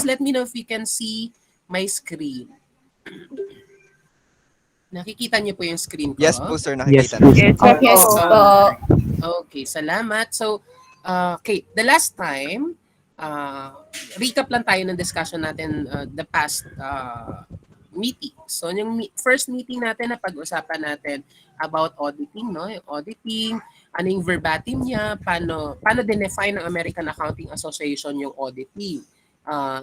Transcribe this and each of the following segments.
let me know if you can see my screen. Nakikita niyo po yung screen ko? Yes po, sir. Yes Nakikita po. na. Yes, sir. Yes po. Okay, salamat. So, okay, the last time, recap lang tayo ng discussion natin the past meeting. So, yung first meeting natin na pag-usapan natin about auditing, no? Yung auditing, ano yung verbatim niya, paano define ng American Accounting Association yung auditing.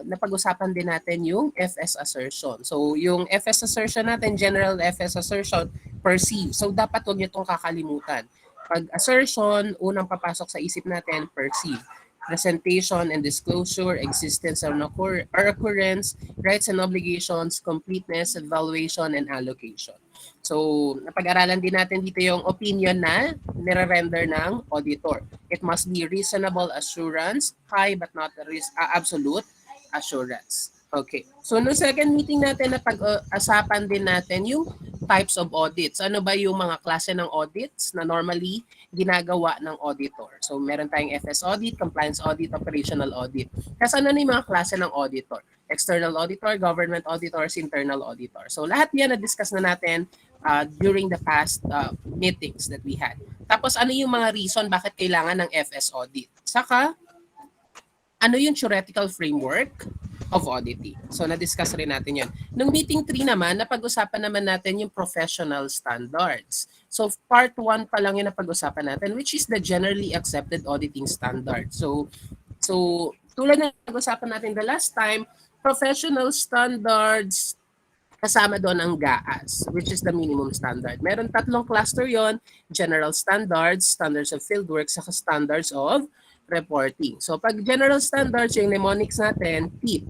Napag-usapan din natin yung FS assertion. So, yung FS assertion natin, general FS assertion, perceive. So, dapat huwag niyo itong kakalimutan. Pag assertion, unang papasok sa isip natin, perceive. Presentation and disclosure, existence or occurrence, rights and obligations, completeness, evaluation, and allocation. So, napag-aralan din natin dito yung opinion na nire-render ng auditor. It must be reasonable assurance, high but not absolute assurance. Okay. So, no second meeting natin na pag-asapan din natin yung types of audits. Ano ba yung mga klase ng audits na normally ginagawa ng auditor? So, meron tayong FS audit, compliance audit, operational audit. Kasi ano na yung mga klase ng auditor? External auditor, government auditors, internal auditor. So, lahat yan na-discuss na natin during the past meetings that we had. Tapos, ano yung mga reason bakit kailangan ng FS audit? Saka, ano yung theoretical framework of auditing? So, na-discuss rin natin yun. Nung meeting 3 naman, napag-usapan naman natin yung professional standards. So, part 1 pa lang yung napag-usapan natin, which is the generally accepted auditing standard. So tulad na napag-usapan natin the last time, professional standards, kasama doon ang GAAS, which is the minimum standard. Meron 3 cluster yon: general standards, standards of fieldwork, saka standards of reporting. So, pag general standards, yung mnemonics natin, TIP.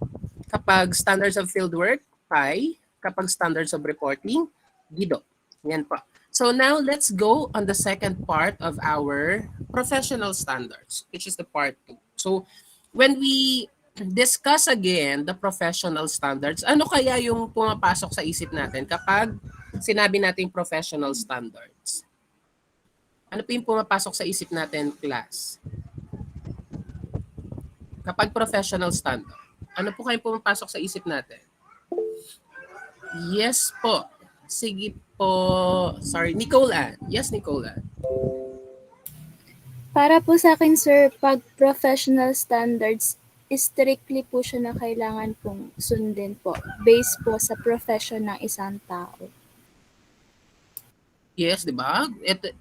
Kapag standards of fieldwork, PI. Kapag standards of reporting, GIDO. Yan po. So, now let's go on the second part of our professional standards, which is the part 2. So, when we discuss again the professional standards, ano kaya yung pumapasok sa isip natin kapag sinabi natin professional standards? Ano po yung pumapasok sa isip natin, class? Kapag professional standard, ano po kayong pumapasok sa isip natin? Yes po. Sige po. Sorry, Nicola. Yes, Nicola. Para po sa akin, sir, pag professional standards, strictly po siya na kailangan pong sundin po. Based po sa profession ng isang tao. Yes, di ba?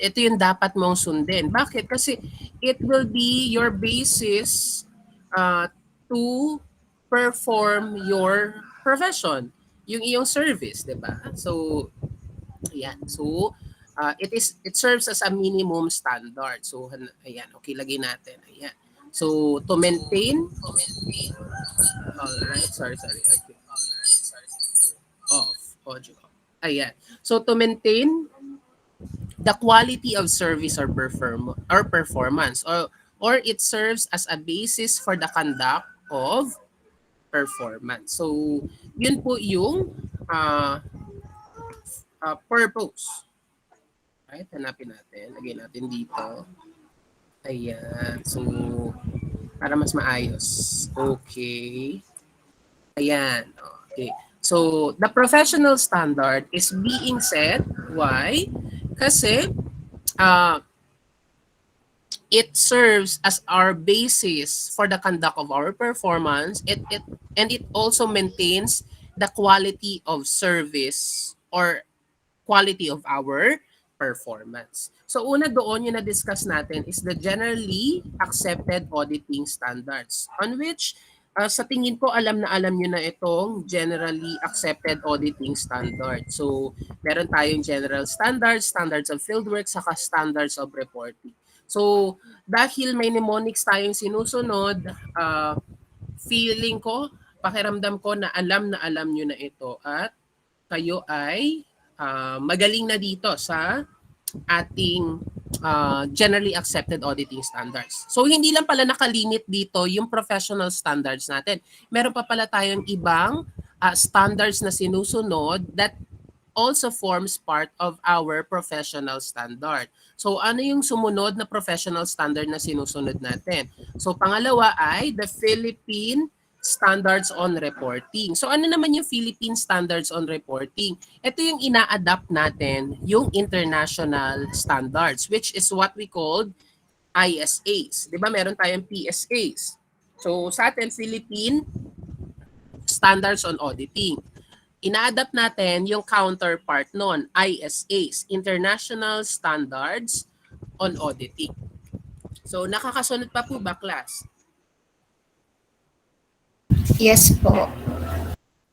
Ito yung dapat mong sundin. Bakit? Kasi it will be your basis to perform your profession, yung iyong service, 'di ba? So, ayan. So, it serves as a minimum standard. So, ayan, okay, lagay natin. Ayan. So, to maintain. Alright, sorry. Okay. Off, audio. Ayan. So, to maintain the quality of service or performance, or it serves as a basis for the conduct of performance. So, yun po yung purpose. Right, hanapin natin. Lagay natin dito. Ayan. So, para mas maayos. Okay. Ayan. Okay. So, the professional standard is being set. Why? Kasi, it serves as our basis for the conduct of our performance. And it also maintains the quality of service or quality of our performance. So una doon yung na-discuss natin is the generally accepted auditing standards, on which sa tingin ko alam nyo na itong generally accepted auditing standard. So meron tayong general standards, standards of fieldwork, saka standards of reporting. So, dahil may mnemonics tayong sinusunod, feeling ko, pakiramdam ko na alam nyo na ito at kayo ay magaling na dito sa ating generally accepted auditing standards. So, hindi lang pala nakalimit dito yung professional standards natin. Meron pa pala tayong ibang standards na sinusunod that also forms part of our professional standard. So ano yung sumunod na professional standard na sinusunod natin? So pangalawa ay the Philippine Standards on Reporting. So ano naman yung Philippine Standards on Reporting? Ito yung ina-adapt natin, yung international standards, which is what we called ISAs. Di ba meron tayong PSAs. So sa atin, Philippine Standards on Auditing. Ina-adapt natin yung counterpart nun, ISAs, International Standards on Auditing. So nakakasunod pa po ba, class? Yes po.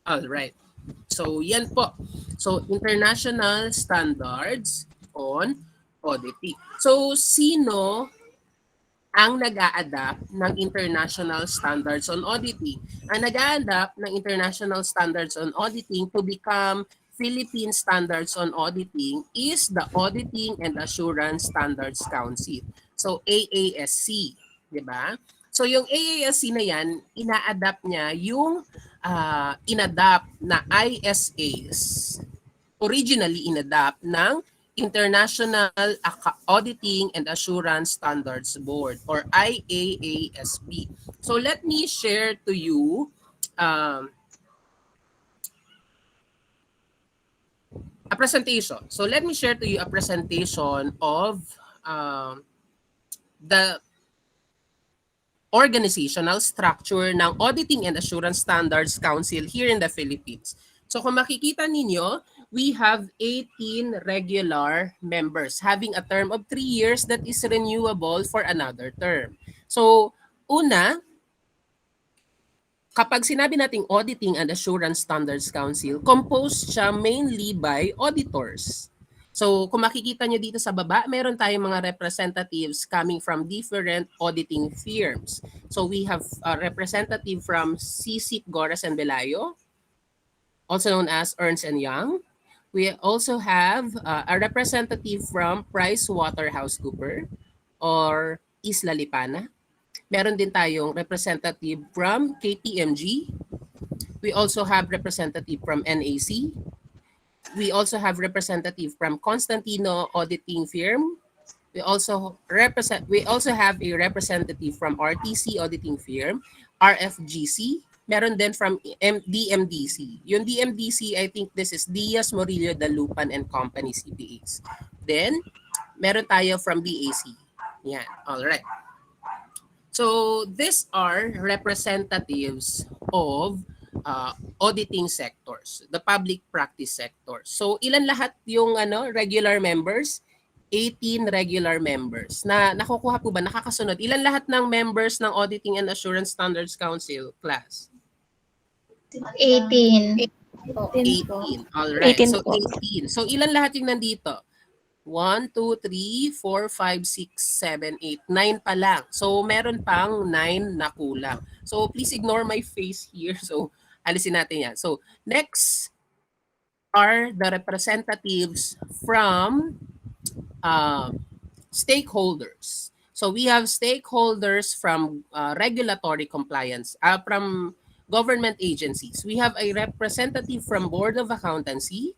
All right. So yan po. So international standards on auditing. So sino ang nag-a-adapt ng international standards on auditing? Ang nag-a-adapt ng international standards on auditing to become Philippine Standards on Auditing is the Auditing and Assurance Standards Council. So AASC, di ba? So yung AASC na yan, ina-adapt niya yung inadapt na ISAs, originally inadapt ng International Auditing and Assurance Standards Board or IAASB. So let me share to you a presentation. So let me share to you a presentation of the organizational structure ng Auditing and Assurance Standards Council here in the Philippines. So kung makikita ninyo, we have 18 regular members having a term of 3 years that is renewable for another term. So una, kapag sinabi nating Auditing and Assurance Standards Council, composed siya mainly by auditors. So kung makikita nyo dito sa baba, meron tayong mga representatives coming from different auditing firms. So we have a representative from CC Gores and Belayo, also known as Ernst & Young. We also have a representative from PricewaterhouseCoopers or Isla Lipana. Meron din tayong representative from KPMG. We also have representative from NAC. We also have representative from Constantino Auditing Firm. We also have a representative from RTC Auditing Firm, RFGC. Meron din from DMDC. Yung DMDC, I think this is Diaz Morillo Dalupan and Company CPAs. Then, meron tayo from BAC. Yan, all right. So, these are representatives of auditing sectors, the public practice sector. So ilan lahat yung regular members? 18 regular members. Na nakukuha po ba, nakakasunod? Ilan lahat ng members ng Auditing and Assurance Standards Council, class? 18. 18. All right. 18 So po. 18. So ilan lahat yung nandito? 1, 2, 3, 4, 5, 6, 7, 8, 9 pa lang. So meron pang 9 na kulang. So please ignore my face here. So alisin natin yan. So next are the representatives from stakeholders. So we have stakeholders from regulatory compliance, from government agencies. We have a representative from Board of Accountancy.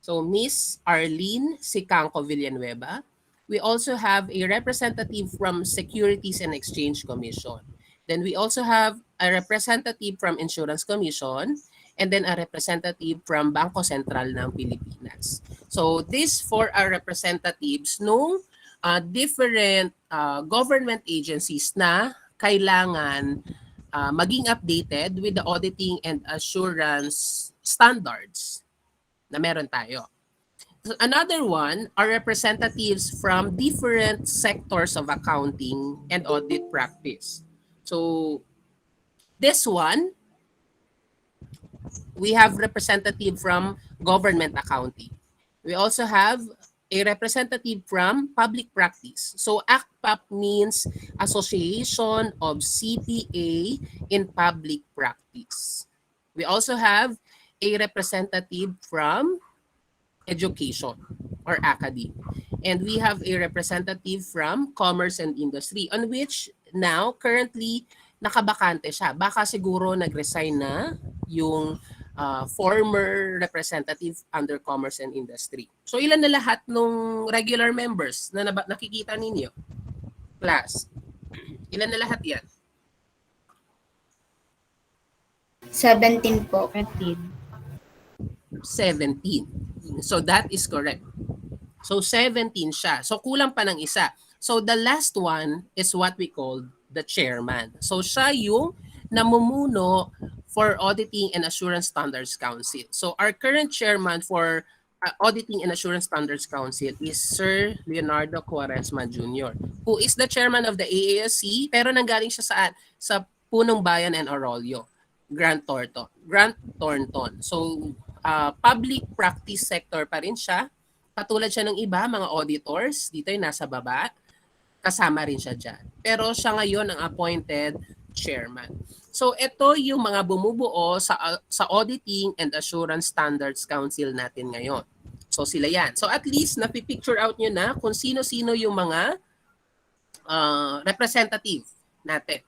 So Miss Arlene Sicanco Villanueva. We also have a representative from Securities and Exchange Commission. Then we also have a representative from Insurance Commission and then a representative from Bangko Sentral ng Pilipinas. So these four are representatives ng different government agencies na kailangan maging updated with the auditing and assurance standards na meron tayo. Another one are representatives from different sectors of accounting and audit practice. So this one, we have representative from government accounting. We also have a representative from public practice. So ACPAP means Association of CPA in Public Practice. We also have a representative from education or academy. And we have a representative from commerce and industry on which now currently nakabakante siya. Baka siguro nag-resign na yung former representative under commerce and industry. So ilan na lahat ng regular members na nakikita ninyo? Class. Ilan na lahat yan? 17 po. 17. 17. So that is correct. So 17 siya. So kulang pa ng isa. So the last one is what we call the chairman. So siya yung namumuno for Auditing and Assurance Standards Council. So our current chairman for Auditing and Assurance Standards Council is Sir Leonardo Quaresma Jr., who is the chairman of the AASC, pero nanggaling siya saan? Sa Punong Bayan and Arroyo, Grant Thornton. So public practice sector pa rin siya. Katulad siya ng iba, mga auditors, dito yung nasa baba, kasama rin siya dyan. Pero siya ngayon ang appointed chairman. So ito yung mga bumubuo sa Auditing and Assurance Standards Council natin ngayon. So sila yan. So at least napipicture out nyo na kung sino-sino yung mga representative natin.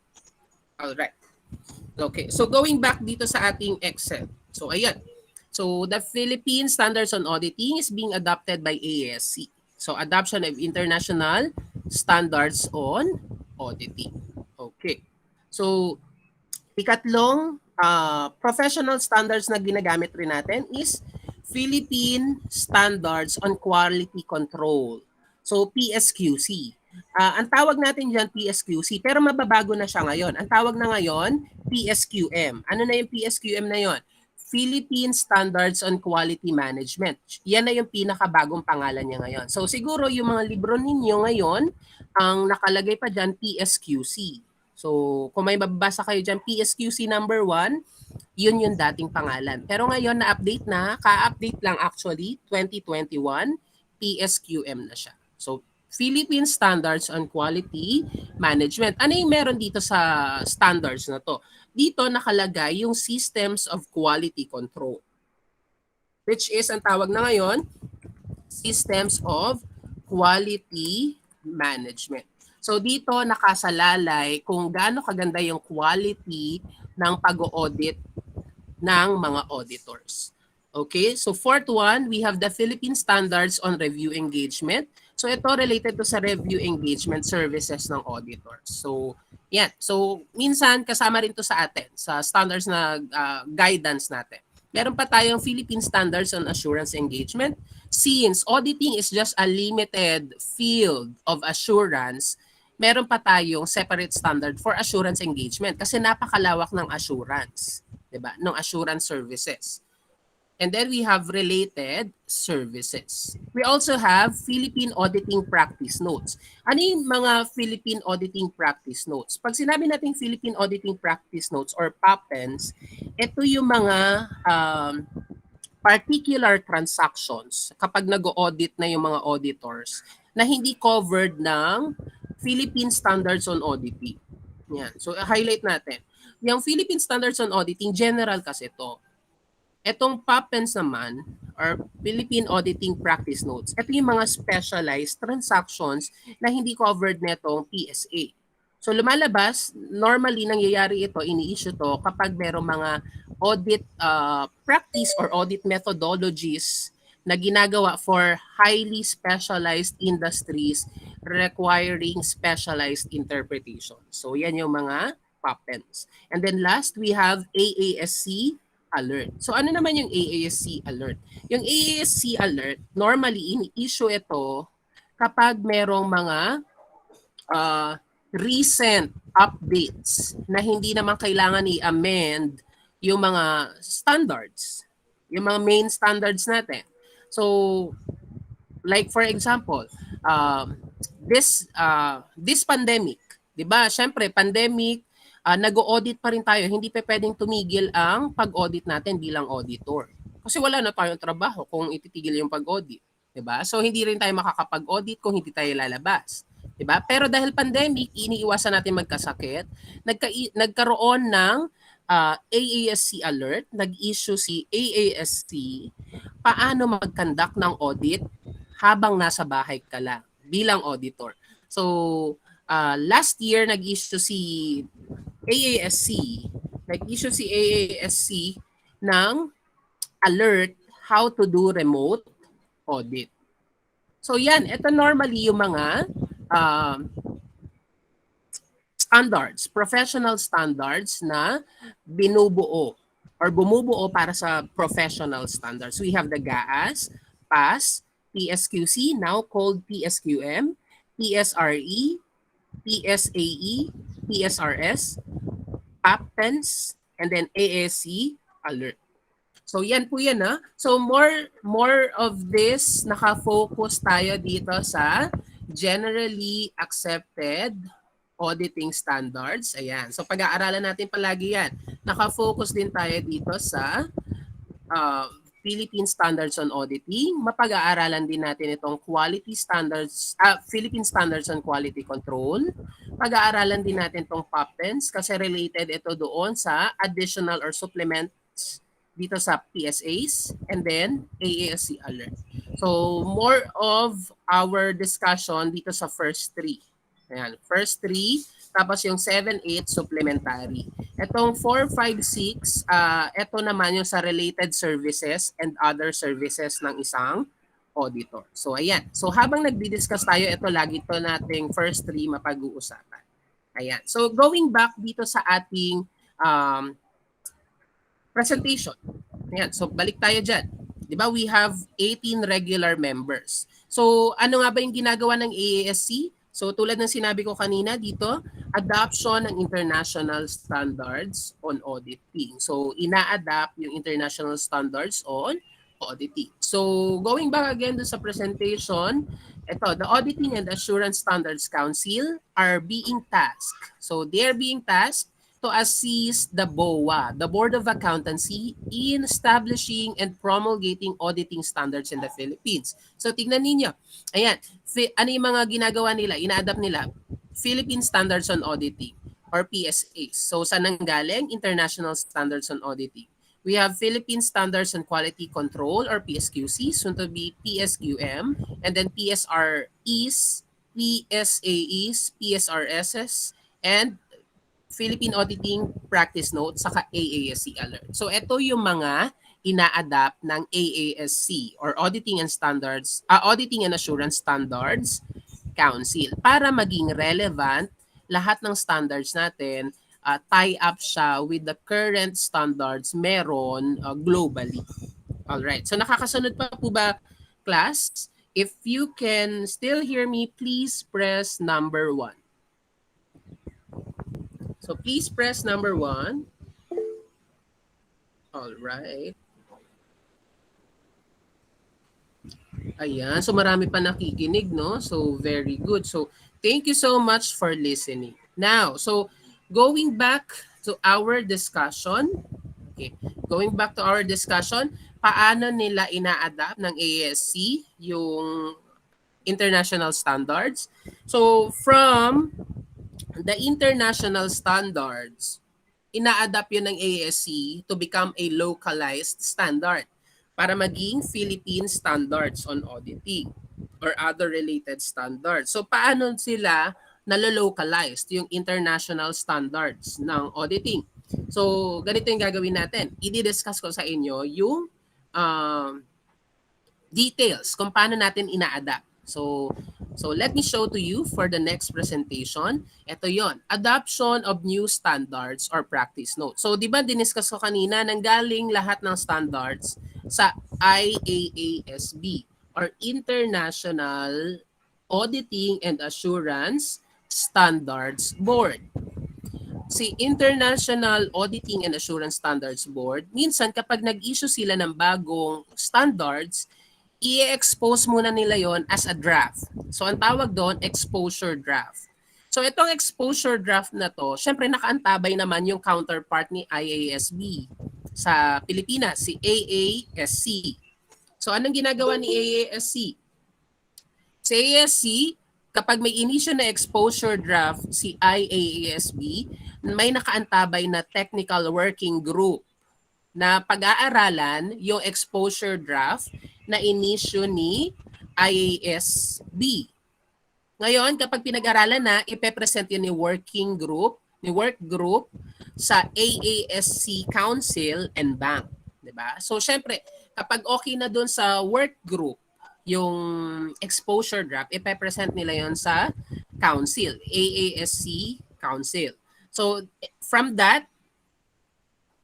Alright. Okay. So going back dito sa ating Excel. So ayan. So the Philippine Standards on Auditing is being adopted by AASC. So adoption of international standards on auditing. Okay. So ikatlong professional standards na ginagamit rin natin is Philippine Standards on Quality Control. So PSQC. Ang tawag natin dyan PSQC, pero mababago na siya ngayon. Ang tawag na ngayon PSQM. Ano na yung PSQM na yon? Philippine Standards on Quality Management. Yan na yung pinakabagong pangalan niya ngayon. So siguro yung mga libro ninyo ngayon, ang nakalagay pa dyan PSQC. So kung may mababasa kayo dyan PSQC number 1, yun yung dating pangalan. Pero ngayon na-update na, ka-update lang actually, 2021, PSQM na siya. So Philippine Standards on Quality Management. Ano yung meron dito sa standards na to? Dito nakalagay yung systems of quality control, which is ang tawag na ngayon systems of quality management. So dito nakasalalay kung gaano kaganda yung quality ng pag-audit ng mga auditors. Okay, so fourth one, we have the Philippine Standards on Review Engagement. So ito related to sa review engagement services ng auditors. So yan. So minsan kasama rin to sa atin, sa standards na guidance natin. Meron pa tayong Philippine Standards on Assurance Engagement. Since auditing is just a limited field of assurance, meron pa tayong separate standard for assurance engagement kasi napakalawak ng assurance, 'di ba? Ng assurance services. And then we have related services. We also have Philippine Auditing Practice Notes. Ano yung mga Philippine Auditing Practice Notes? Pag sinabi natin Philippine Auditing Practice Notes or PAPNs, ito yung mga particular transactions kapag nag-audit na yung mga auditors na hindi covered ng Philippine Standards on Auditing. Yan. So highlight natin. Yung Philippine Standards on Auditing, general kasi ito. Etong PAPNs naman, or Philippine Auditing Practice Notes, ito yung mga specialized transactions na hindi covered netong PSA. So lumalabas, normally nangyayari ito, ini-issue to kapag merong mga audit practice or audit methodologies na ginagawa for highly specialized industries requiring specialized interpretation. So yan yung mga PAPNs. And then last, we have AASC alert. So ano naman yung AASC alert? Yung AASC alert, normally ini-issue ito kapag merong mga recent updates na hindi naman kailangan i-amend yung mga standards, yung mga main standards natin. So like for example, this pandemic, 'di ba? Syempre pandemic, nag-audit pa rin tayo, hindi pa pwedeng tumigil ang pag-audit natin bilang auditor. Kasi wala na tayong trabaho kung ititigil yung pag-audit, 'di ba? So hindi rin tayo makakapag-audit kung hindi tayo lalabas, 'di ba? Pero dahil pandemic, iniiwasan natin magkasakit, nagkaroon ng AASC alert, nag-issue si AASC paano mag-conduct ng audit habang nasa bahay ka lang bilang auditor. So last year nag-issue si AASC, ng alert how to do remote audit. So yan, ito normally yung mga standards, professional standards na binubuo or bumubuo para sa professional standards. We have the GAAS, PAS, PSQC, now called PSQM, PSRE, PSAE, PSRS, PAPTENS, and then AASC Alert. So yan po yan ha. So more of this, naka-focus tayo dito sa generally accepted auditing standards. Ayan. So pag-aaralan natin palagi yan. Naka-focus din tayo dito sa Philippine Standards on Auditing. Mapag-aaralan din natin itong quality standards, Philippine Standards on Quality Control. Pag-aaralan din natin itong PAPTENS kasi related ito doon sa additional or supplements dito sa PSAs and then AASC alert. So more of our discussion dito sa first three. Ayan, first three, tapos yung 7, 8 supplementary. Itong 4, 5, 6, ito naman yung sa related services and other services ng isang auditor. So ayan. So habang nagdi-discuss tayo, ito lagi to nating first three mapag-uusapan. Ayan. So going back dito sa ating presentation. Ayan, so balik tayo dyan. Di ba, we have 18 regular members. So ano nga ba yung ginagawa ng AASC? So tulad ng sinabi ko kanina dito, adoption ng international standards on auditing. So ina-adapt yung international standards on auditing. So going back again sa presentation, ito, the Auditing and Assurance Standards Council are being tasked. So they're being tasked to assist the BOA, the Board of Accountancy, in establishing and promulgating auditing standards in the Philippines. So tignan ninyo, ayan, ano yung mga ginagawa nila, ina-adapt nila, Philippine Standards on Auditing or PSAs. So saan nanggaling? International Standards on Auditing. We have Philippine Standards on Quality Control or PSQC, soon to be PSQM, and then PSREs, PSAEs, PSRSs, and Philippine Auditing Practice Note, saka AASC Alert. So ito yung mga ina-adapt ng AASC or Auditing and Standards, Auditing and Assurance Standards Council para maging relevant lahat ng standards natin, tie up siya with the current standards meron globally. All right. So nakakasunod pa po ba, class? If you can still hear me, please press number 1. So please press number 1. All right. Ayan. So marami pa nakikinig, no? So very good. So thank you so much for listening. Now, so going back to our discussion. Okay. Going back to our discussion, paano nila ina-adapt ng AASC yung international standards? So from the international standards, ina-adapt yun ng AASC to become a localized standard para maging Philippine Standards on Auditing or other related standards. So paano sila nalo-localized yung international standards ng auditing? So ganito yung gagawin natin. I-discuss ko sa inyo yung details kung paano natin ina-adapt. So let me show to you for the next presentation. Ito yon, adoption of new standards or practice notes. So di ba diniscuss ko kanina, nanggaling lahat ng standards sa IAASB or International Auditing and Assurance Standards Board. Si International Auditing and Assurance Standards Board, minsan kapag nag-issue sila ng bagong standards, i-expose muna nila yon as a draft. So ang tawag doon, exposure draft. So itong exposure draft na to, syempre nakaantabay naman yung counterpart ni IASB sa Pilipinas, si AASC. So anong ginagawa ni AASC? Si AASC, kapag may inisyo na exposure draft si IAASB, may nakaantabay na technical working group na pag-aaralan yung exposure draft na inisyo ni IASB. Ngayon, kapag pinag-aralan na, ipepresent yun ni work group sa AASC Council and Bank. Diba? So, syempre, kapag okay na dun sa work group, yung exposure draft, ipepresent nila yon sa Council, AASC Council. So, from that,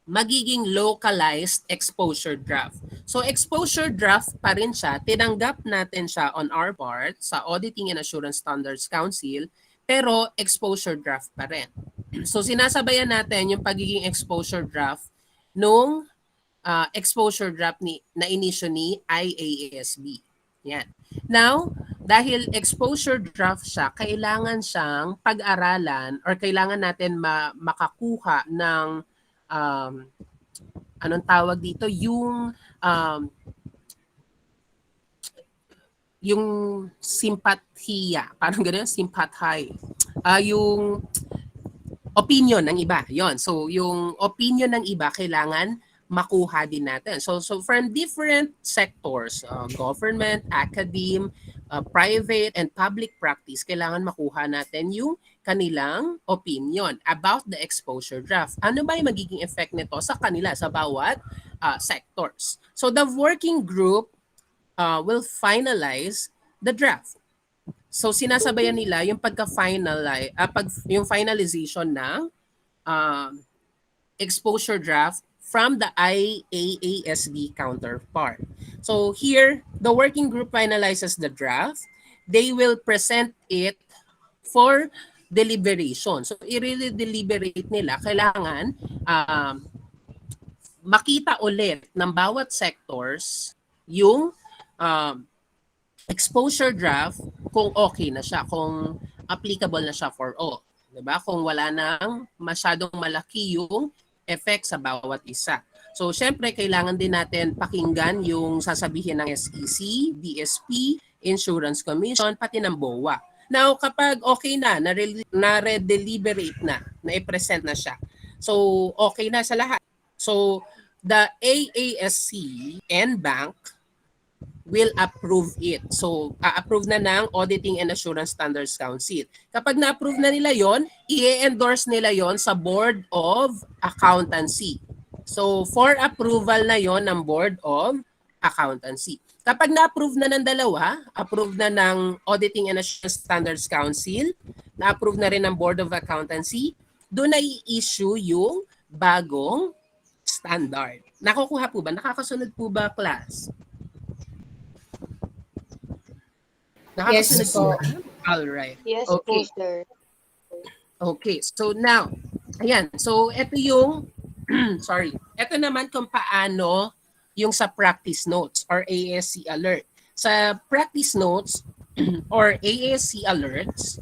magiging localized exposure draft. So exposure draft pa rin siya, tinanggap natin siya on our part sa Auditing and Assurance Standards Council, pero exposure draft pa rin. So sinasabayan natin yung pagiging exposure draft nung exposure draft na inisyo ni IASB. Yan. Now, dahil exposure draft siya, kailangan siyang pag-aralan or kailangan natin makakuha ng anong tawag dito, yung simpatiya, parang gano'n, simpathy. Yung opinion ng iba. Yon. So, yung opinion ng iba kailangan makuha din natin. So from different sectors, government, academe, private, and public practice, kailangan makuha natin yung kanilang opinion about the exposure draft. Ano ba yung magiging effect nito sa kanila, sa bawat sectors? So the working group will finalize the draft. So sinasabayan nila yung yung finalization ng exposure draft from the IAASB counterpart. So here, the working group finalizes the draft. They will present it for deliberation. So i-deliberate nila, kailangan makita ulit ng bawat sectors yung exposure draft kung okay na siya, kung applicable na siya for all. Diba? Kung wala nang masyadong malaki yung effect sa bawat isa. So, syempre, kailangan din natin pakinggan yung sasabihin ng SEC, BSP, Insurance Commission, pati ng BOA. Now, kapag okay na-redeliberate na-present na siya, so okay na sa lahat. So, the AASC and bank will approve it. So, approve na ng Auditing and Assurance Standards Council. Kapag na-approve na nila yon, i-endorse nila yon sa Board of Accountancy. So, for approval na yon ng Board of Accountancy. Kapag na-approve na ng dalawa, approve na ng Auditing and Assurance Standards Council, na-approve na rin ng Board of Accountancy, doon na i-issue yung bagong standard. Nakukuha po ba? Nakakasunod po ba, class? Yes po. All right. Yes Okay. po, sir. Okay. So now, ayan. So ito yung, sorry. Ito naman kung paano yung sa practice notes or AASC alert. Sa practice notes or AASC alerts,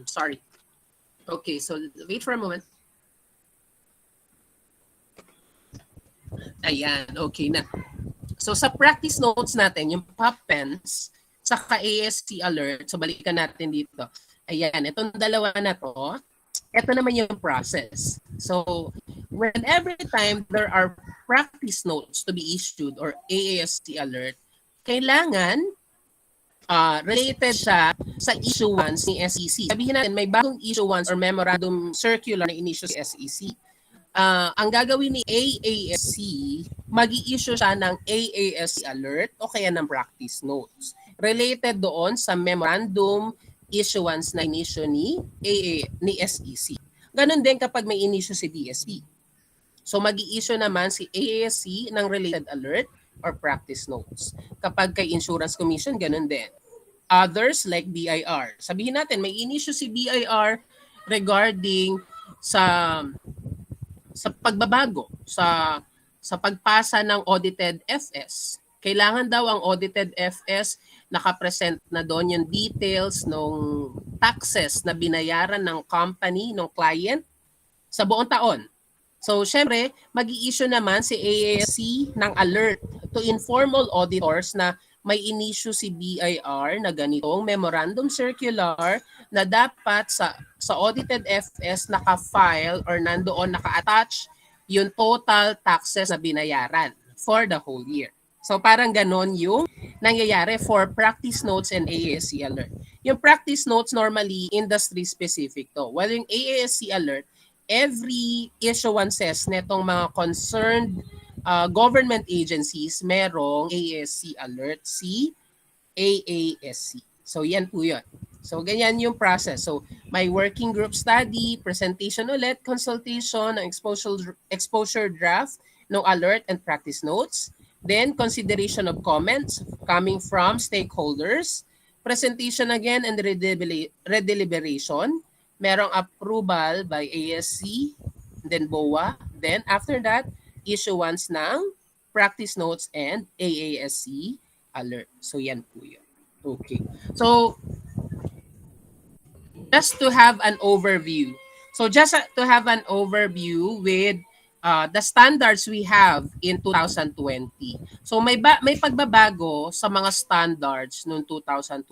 sorry. Okay. So wait for a moment. Ayan. Okay na. So sa practice notes natin, yung pop pens, saka AASC alert, so balikan natin dito. Ayan, itong dalawa na to, ito naman yung process. So, whenever time there are practice notes to be issued or AASC alert, kailangan related siya sa issuance ni SEC. Sabihin natin, may bagong issuance or memorandum circular na in-issue si SEC. Ang gagawin ni AASC, mag-i-issue siya ng AASC alert o kaya ng practice notes related doon sa memorandum issuance na in-issue ni SEC. Ganon din kapag may in-issue si BSP. So mag-i-issue naman si AASC ng related alert or practice notes. Kapag kay Insurance Commission, ganon din. Others like BIR. Sabihin natin, may in-issue si BIR regarding sa pagbabago, sa pagpasa ng audited FS. Kailangan daw ang audited FS nakapresent na doon yung details ng taxes na binayaran ng company, ng client sa buong taon. So, syempre, mag-i-issue naman si AASC ng alert to inform all auditors na may in-issue si BIR na ganitong memorandum circular na dapat sa audited FS naka-file or nandoon naka-attach yung total taxes na binayaran for the whole year. So parang ganon yung nangyayari for practice notes and AASC alert. Yung practice notes normally industry specific to. While yung AASC alert, every issuances netong mga concerned government agencies merong AASC alert si AASC. So yan po yun. So, ganyan yung process. So, may working group study, presentation ulit, consultation, exposure draft, no alert and practice notes. Then, consideration of comments coming from stakeholders. Presentation again and redeliberation. Merong approval by ASC, then BOA. Then, after that, issuance ng practice notes and AASC alert. So, yan po yun. Okay. So, just to have an overview. So just to have an overview with the standards we have in 2020. So may pagbabago sa mga standards noong 2020.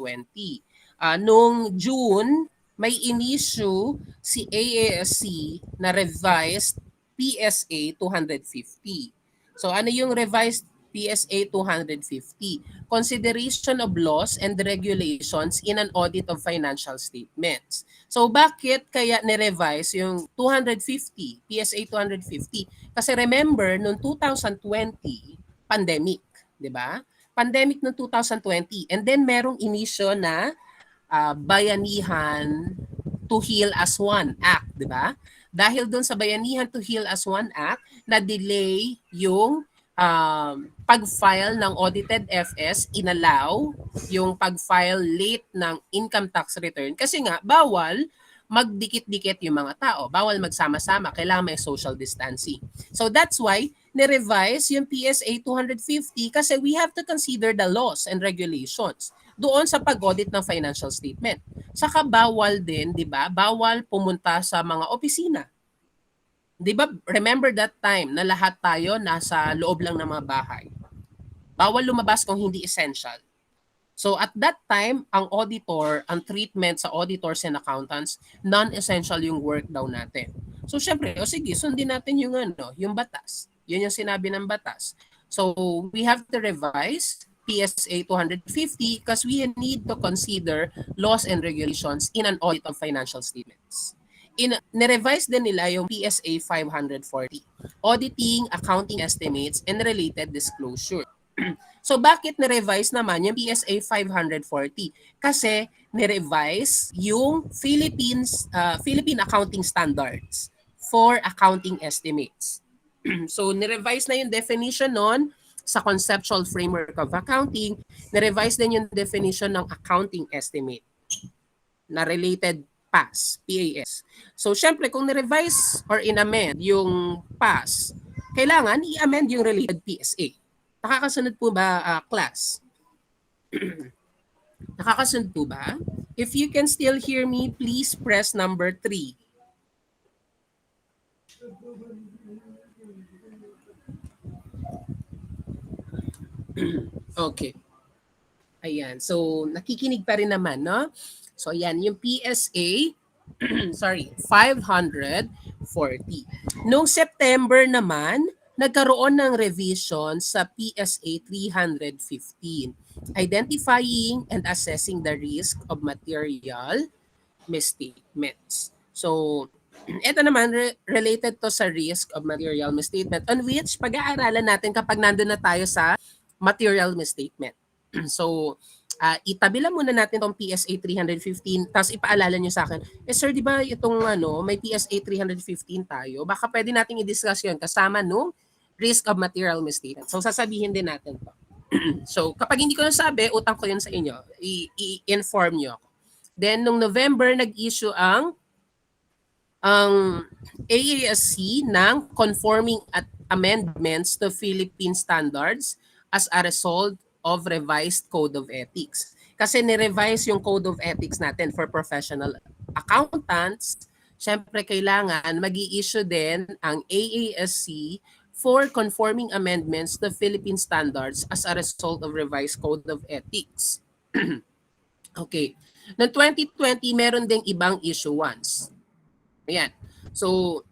Noong June, may in-issue si AASC na revised PSA 250. So ano yung revised PSA 250? Consideration of laws and regulations in an audit of financial statements. So bakit kaya ni-revise yung 250, PSA 250? Kasi remember, noong 2020, pandemic, di ba? Pandemic noong 2020. And then merong inisyo na Bayanihan to Heal as One Act, di ba? Dahil doon sa Bayanihan to Heal as One Act, na-delay yung pag-file ng audited FS, inallow yung pag-file late ng income tax return kasi nga bawal magdikit-dikit yung mga tao, bawal magsama-sama, kailangan may social distancing. So that's why ni-revise yung PSA 250 kasi we have to consider the laws and regulations doon sa pag-audit ng financial statement. Saka bawal din, 'di ba? Bawal pumunta sa mga opisina. 'Di ba? Remember that time na lahat tayo nasa loob lang ng mga bahay. Bawal lumabas kung hindi essential. So at that time, ang auditor, ang treatment sa auditors and accountants, non-essential yung work daw natin. So syempre, sige, sundin natin yung batas. Yun yung sinabi ng batas. So we have to revise PSA 250 because we need to consider laws and regulations in an audit of financial statements. Nirevise din nila yung PSA 540, Auditing, Accounting Estimates, and Related Disclosure. So bakit ni-revise naman yung PSA 540? Kasi ni-revise yung Philippine Accounting Standards for accounting estimates. So ni-revise na yung definition nun sa conceptual framework of accounting, ni-revise din yung definition ng accounting estimate na related PAS. So syempre kung ni-revise or in-amend yung PAS, kailangan i-amend yung related PSA. Nakakasunod po ba, class? Nakakasunod po ba? If you can still hear me, please press number 3. Okay. Ayan. So, nakikinig pa rin naman, no? So, ayan. Yung PSA, 540. Noong September naman, nagkaroon ng revision sa PSA 315, identifying and assessing the risk of material misstatements. So, ito naman related to sa risk of material misstatement on which pag-aaralan natin kapag nandun na tayo sa material misstatement. So, itabi lang muna natin tong PSA 315 tapos ipaalala nyo sa akin, sir, di ba itong may PSA 315 tayo? Baka pwede nating i-discuss yun kasama no risk of material misstatement. So, sasabihin din natin to. So, kapag hindi ko nasabi, utang ko yun sa inyo. I-inform nyo ako. Then, nung November, nag-issue ang AASC ng conforming amendments to Philippine standards as a result of revised Code of Ethics. Kasi ni-revise yung Code of Ethics natin for professional accountants. Siyempre, kailangan mag-i-issue din ang AASC for conforming amendments to Philippine standards as a result of revised Code of Ethics. Okay. Noong 2020, meron ding ibang issuance. Ayan. So,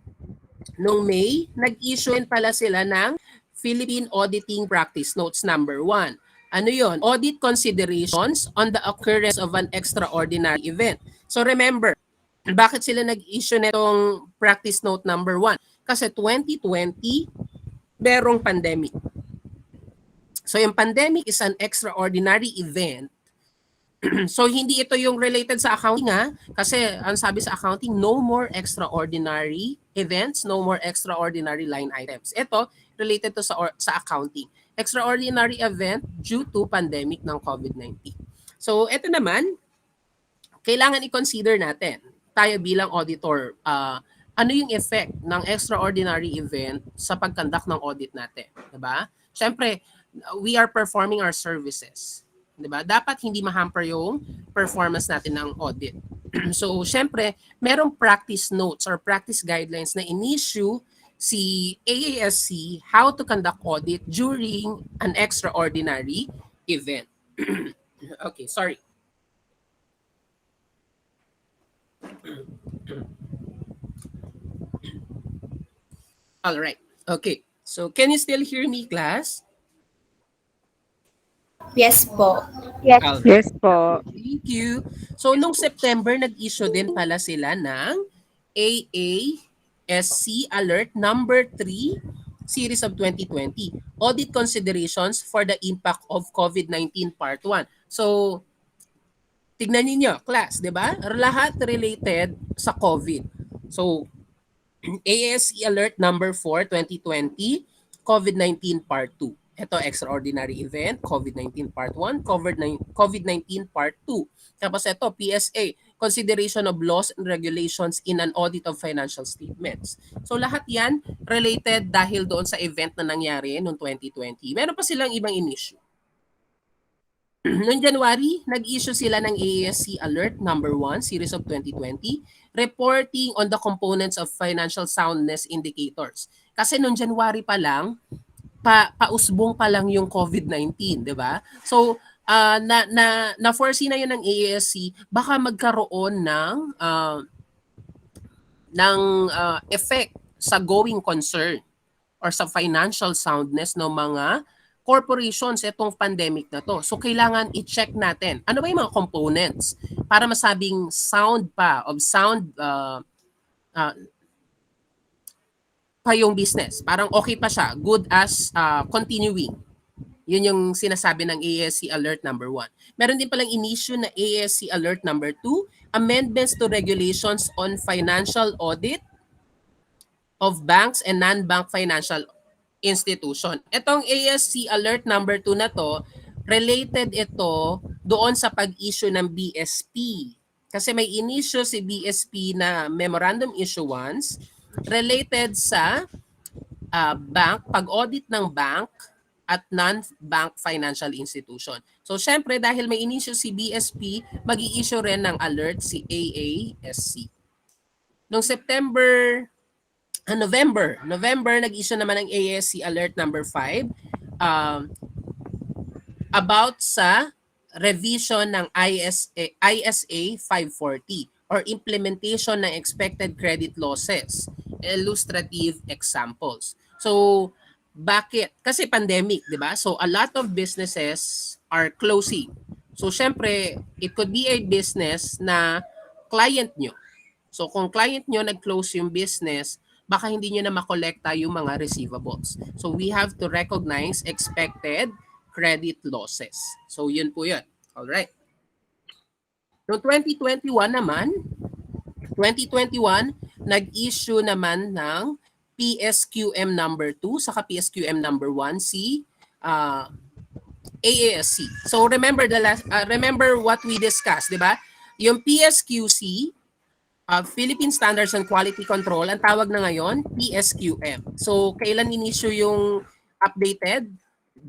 noong May, nag-issue pala sila ng Philippine Auditing Practice Notes number 1. Ano yon? Audit considerations on the occurrence of an extraordinary event. So remember, bakit sila nag-issue nitong practice note number 1? Kasi 2020, merong pandemic. So yung pandemic is an extraordinary event So hindi ito yung related sa accounting kasi ang sabi sa accounting, no more extraordinary events, no more extraordinary line items. Ito related to sa accounting. Extraordinary event due to pandemic ng COVID-19. So ito naman, kailangan i-consider natin tayo bilang auditor, ano yung effect ng extraordinary event sa pagkandak ng audit natin, 'di ba? Siyempre, we are performing our services. 'Di ba? Dapat hindi ma-hamper yung performance natin ng audit. So, siyempre, merong practice notes or practice guidelines na in-issue si AASC how to conduct audit during an extraordinary event. Okay, sorry. All right. Okay. So, can you still hear me, class? Yes po. Yes. All right. Yes po. Thank you. So, nung September, nag-issue din pala sila ng AASC Alert number 3 series of 2020, Audit Considerations for the Impact of COVID-19 Part 1. So, tignan niyo class, di ba? Lahat related sa COVID. So, AASC Alert number 4, 2020, COVID-19 Part 2. Ito, extraordinary event, COVID-19 Part 1, COVID-19 Part 2. Tapos ito, PSA, consideration of laws and regulations in an audit of financial statements. So lahat yan related dahil doon sa event na nangyari noong 2020. Meron pa silang ibang in-issue. Noong January, nag-issue sila ng AASC Alert number 1, series of 2020, reporting on the components of financial soundness indicators. Kasi noong January pa lang, pausbong pa lang yung COVID-19, di ba? So, na-foresee na yun ng AASC, baka magkaroon ng effect sa going concern or sa financial soundness ng mga corporations itong pandemic na to. So, kailangan i-check natin. Ano ba yung mga components para masabing sound pa yung business. Parang okay pa siya. Good as continuing. Yun yung sinasabi ng AASC Alert number 1. Meron din palang in-issue na AASC Alert number 2, amendments to regulations on financial audit of banks and non-bank financial institution. Itong AASC Alert number 2 na to, related ito doon sa pag-issue ng BSP. Kasi may in-issue si BSP na memorandum issuance related sa bank, pag-audit ng bank at non-bank financial institution. So, syempre, dahil may in-issue si BSP, mag-i-issue rin ng alert si AASC. Noong November, nag-issue naman ng AASC Alert number 5 about sa revision ng ISA 540 or implementation ng expected credit losses. Illustrative examples. So, bakit? Kasi pandemic, di ba? So, a lot of businesses are closing. So, syempre, it could be a business na client nyo. So, kung client nyo nag-close yung business, baka hindi nyo na makolekta yung mga receivables. So, we have to recognize expected credit losses. So, yun po yun. Alright. So, 2021 naman, nag-issue naman ng PSQM number 2 saka PSQM number 1 si AASC. So remember remember what we discussed, 'di ba? Yung PSQC, Philippine Standards on Quality Control, ang tawag na ngayon PSQM. So kailan in-issue yung updated?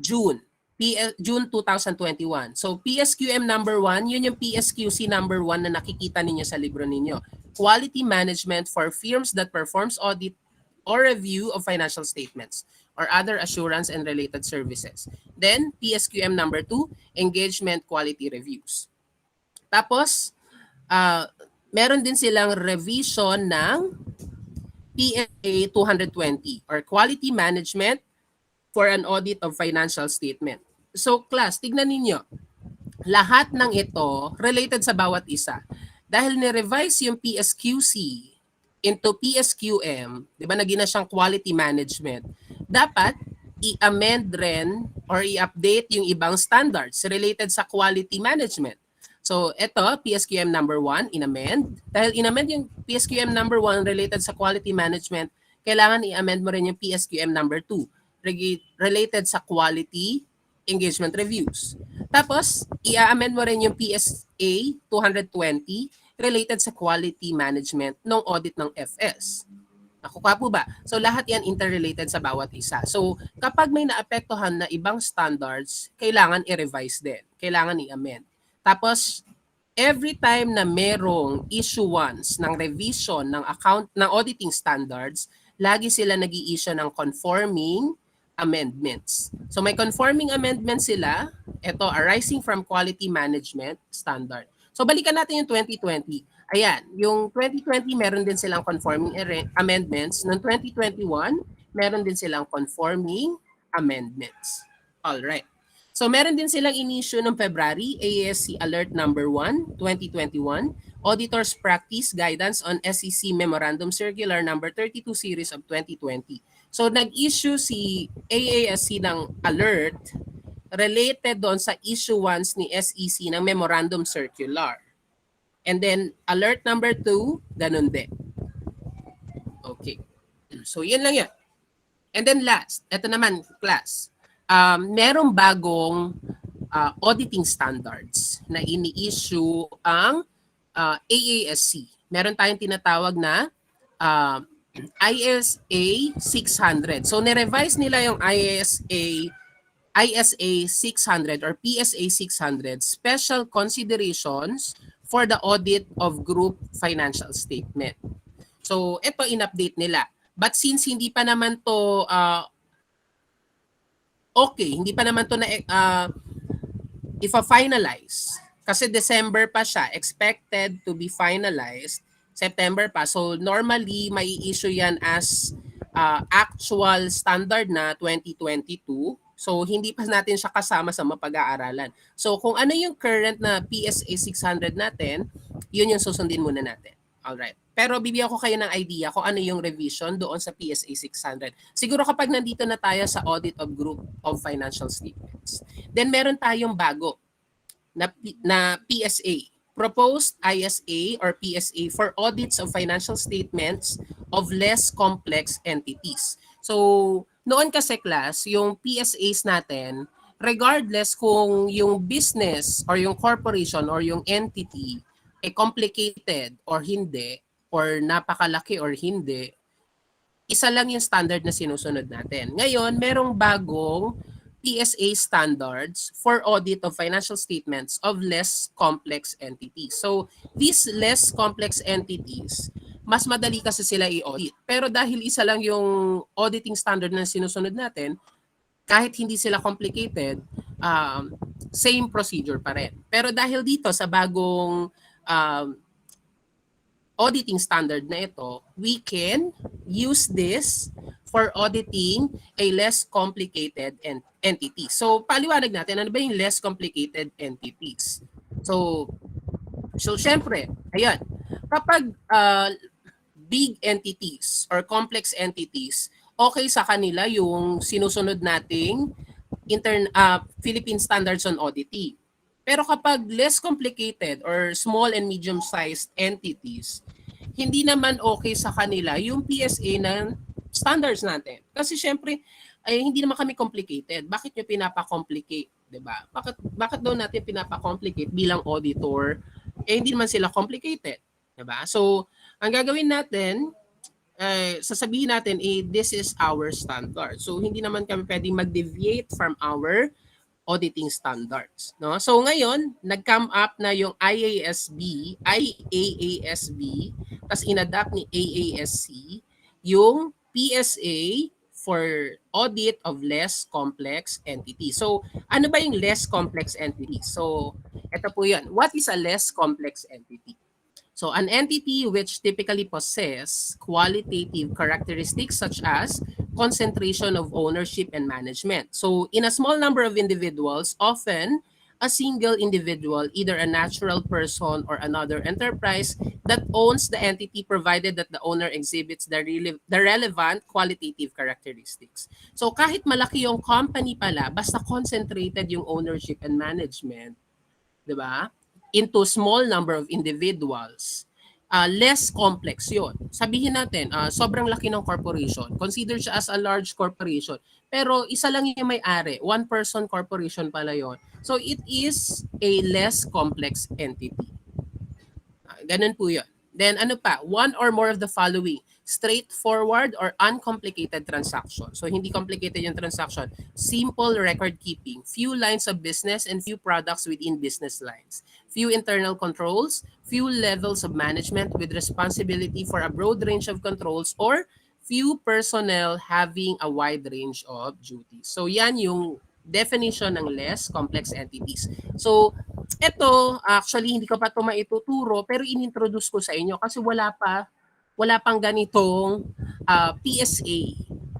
June 2021. So PSQM number 1, yun yung PSQC number 1 na nakikita ninyo sa libro ninyo. Quality Management for Firms that Performs Audit or Review of Financial Statements or Other Assurance and Related Services. Then, PSQM number 2, Engagement Quality Reviews. Tapos, meron din silang revision ng PSA 220 or Quality Management for an Audit of Financial Statement. So, class, tignan ninyo. Lahat ng ito related sa bawat isa. Dahil ni-revise yung PSQC into PSQM, di ba naging na siyang quality management, dapat i-amend rin or i-update yung ibang standards related sa quality management. So, ito, PSQM number 1, inamend. Dahil inamend yung PSQM number 1 related sa quality management, kailangan i-amend mo rin yung PSQM number 2 related sa quality engagement reviews. Tapos, i-amend mo rin yung PSA 220 related sa quality management ng audit ng FS. Nakuha po ba? So lahat yan interrelated sa bawat isa. So kapag may naapektuhan na ibang standards, kailangan i-revise din. Kailangan i-amend. Tapos every time na merong issuance ng revision ng account ng auditing standards, lagi sila nag-i-issue ng conforming amendments. So may conforming amendments sila, ito arising from quality management standard. So balikan natin yung 2020. Ayan, yung 2020 meron din silang conforming amendments. Noong 2021, meron din silang conforming amendments. All right. So meron din silang in-issue noong February, AASC Alert Number 1, 2021, Auditors Practice Guidance on SEC Memorandum Circular Number 32 Series of 2020. So nag-issue si AASC ng alert related doon sa issuance ni SEC ng Memorandum Circular. And then, alert number 2, ganun din. Okay. So, yun lang yan. And then last, ito naman, class. Merong bagong auditing standards na ini-issue ang AASC. Meron tayong tinatawag na ISA 600. So, nirevise nila yung ISA 600 or PSA 600, Special Considerations for the Audit of Group Financial Statement. So, ito in-update nila. But since hindi pa naman to hindi pa naman to na ifa-finalize. Kasi December pa siya, expected to be finalized, September pa. So, normally, may issue yan as actual standard na 2022. So, hindi pa natin siya kasama sa mapag-aaralan. So, kung ano yung current na PSA 600 natin, yun yung susundin muna natin. Alright. Pero bibigyan ko kayo ng idea kung ano yung revision doon sa PSA 600. Siguro kapag nandito na tayo sa Audit of Group of Financial Statements. Then, meron tayong bago na PSA. Proposed ISA or PSA for audits of financial statements of less complex entities. So, noon kasi class, yung PSAs natin, regardless kung yung business or yung corporation or yung entity ay complicated or hindi, or napakalaki or hindi, isa lang yung standard na sinusunod natin. Ngayon, merong bagong PSA standards for audit of financial statements of less complex entities. So, these less complex entities, mas madali kasi sila i-audit. Pero dahil isa lang yung auditing standard na sinusunod natin, kahit hindi sila complicated, same procedure pa rin. Pero dahil dito sa bagong auditing standard na ito, we can use this for auditing a less complicated entity. So, paliwanag natin, ano ba yung less complicated entities? So syempre, ayan, kapag big entities or complex entities, okay sa kanila yung sinusunod nating Philippine Standards on Auditing. Pero kapag less complicated or small and medium-sized entities, hindi naman okay sa kanila yung PSA ng standards natin. Kasi syempre, ay hindi naman kami complicated. Bakit nyo pinapa-complicate? Diba? Bakit daw natin pinapa-complicate bilang auditor? Hindi naman sila complicated. Diba? So, ang gagawin natin, sasabihin natin, this is our standard. So, hindi naman kami pwedeng mag-deviate from our auditing standards. No? So, ngayon, nag-come up na yung IASB, tapos in-adapt ni AASC, yung PSA for audit of less complex entities. So, ano ba yung less complex entities? So, ito po yun. What is a less complex entity? So, an entity which typically possess qualitative characteristics such as concentration of ownership and management. So, in a small number of individuals, often a single individual, either a natural person or another enterprise that owns the entity provided that the owner exhibits the relevant qualitative characteristics. So, kahit malaki yung company pala, basta concentrated yung ownership and management, di ba? into small number of individuals, less complex yun. Sabihin natin, sobrang laki ng corporation. Consider siya as a large corporation. Pero isa lang yung may-ari. One-person corporation pala yun. So it is a less complex entity. Ganun po yun. Then ano pa? One or more of the following. Straightforward or uncomplicated transaction. So hindi complicated yung transaction. Simple record keeping. Few lines of business and few products within business lines. Few internal controls. Few levels of management with responsibility for a broad range of controls, or few personnel having a wide range of duties. So yan yung definition ng less complex entities. So ito, actually hindi ko pa ito maituturo pero inintroduce ko sa inyo kasi wala pang ganitong PSA.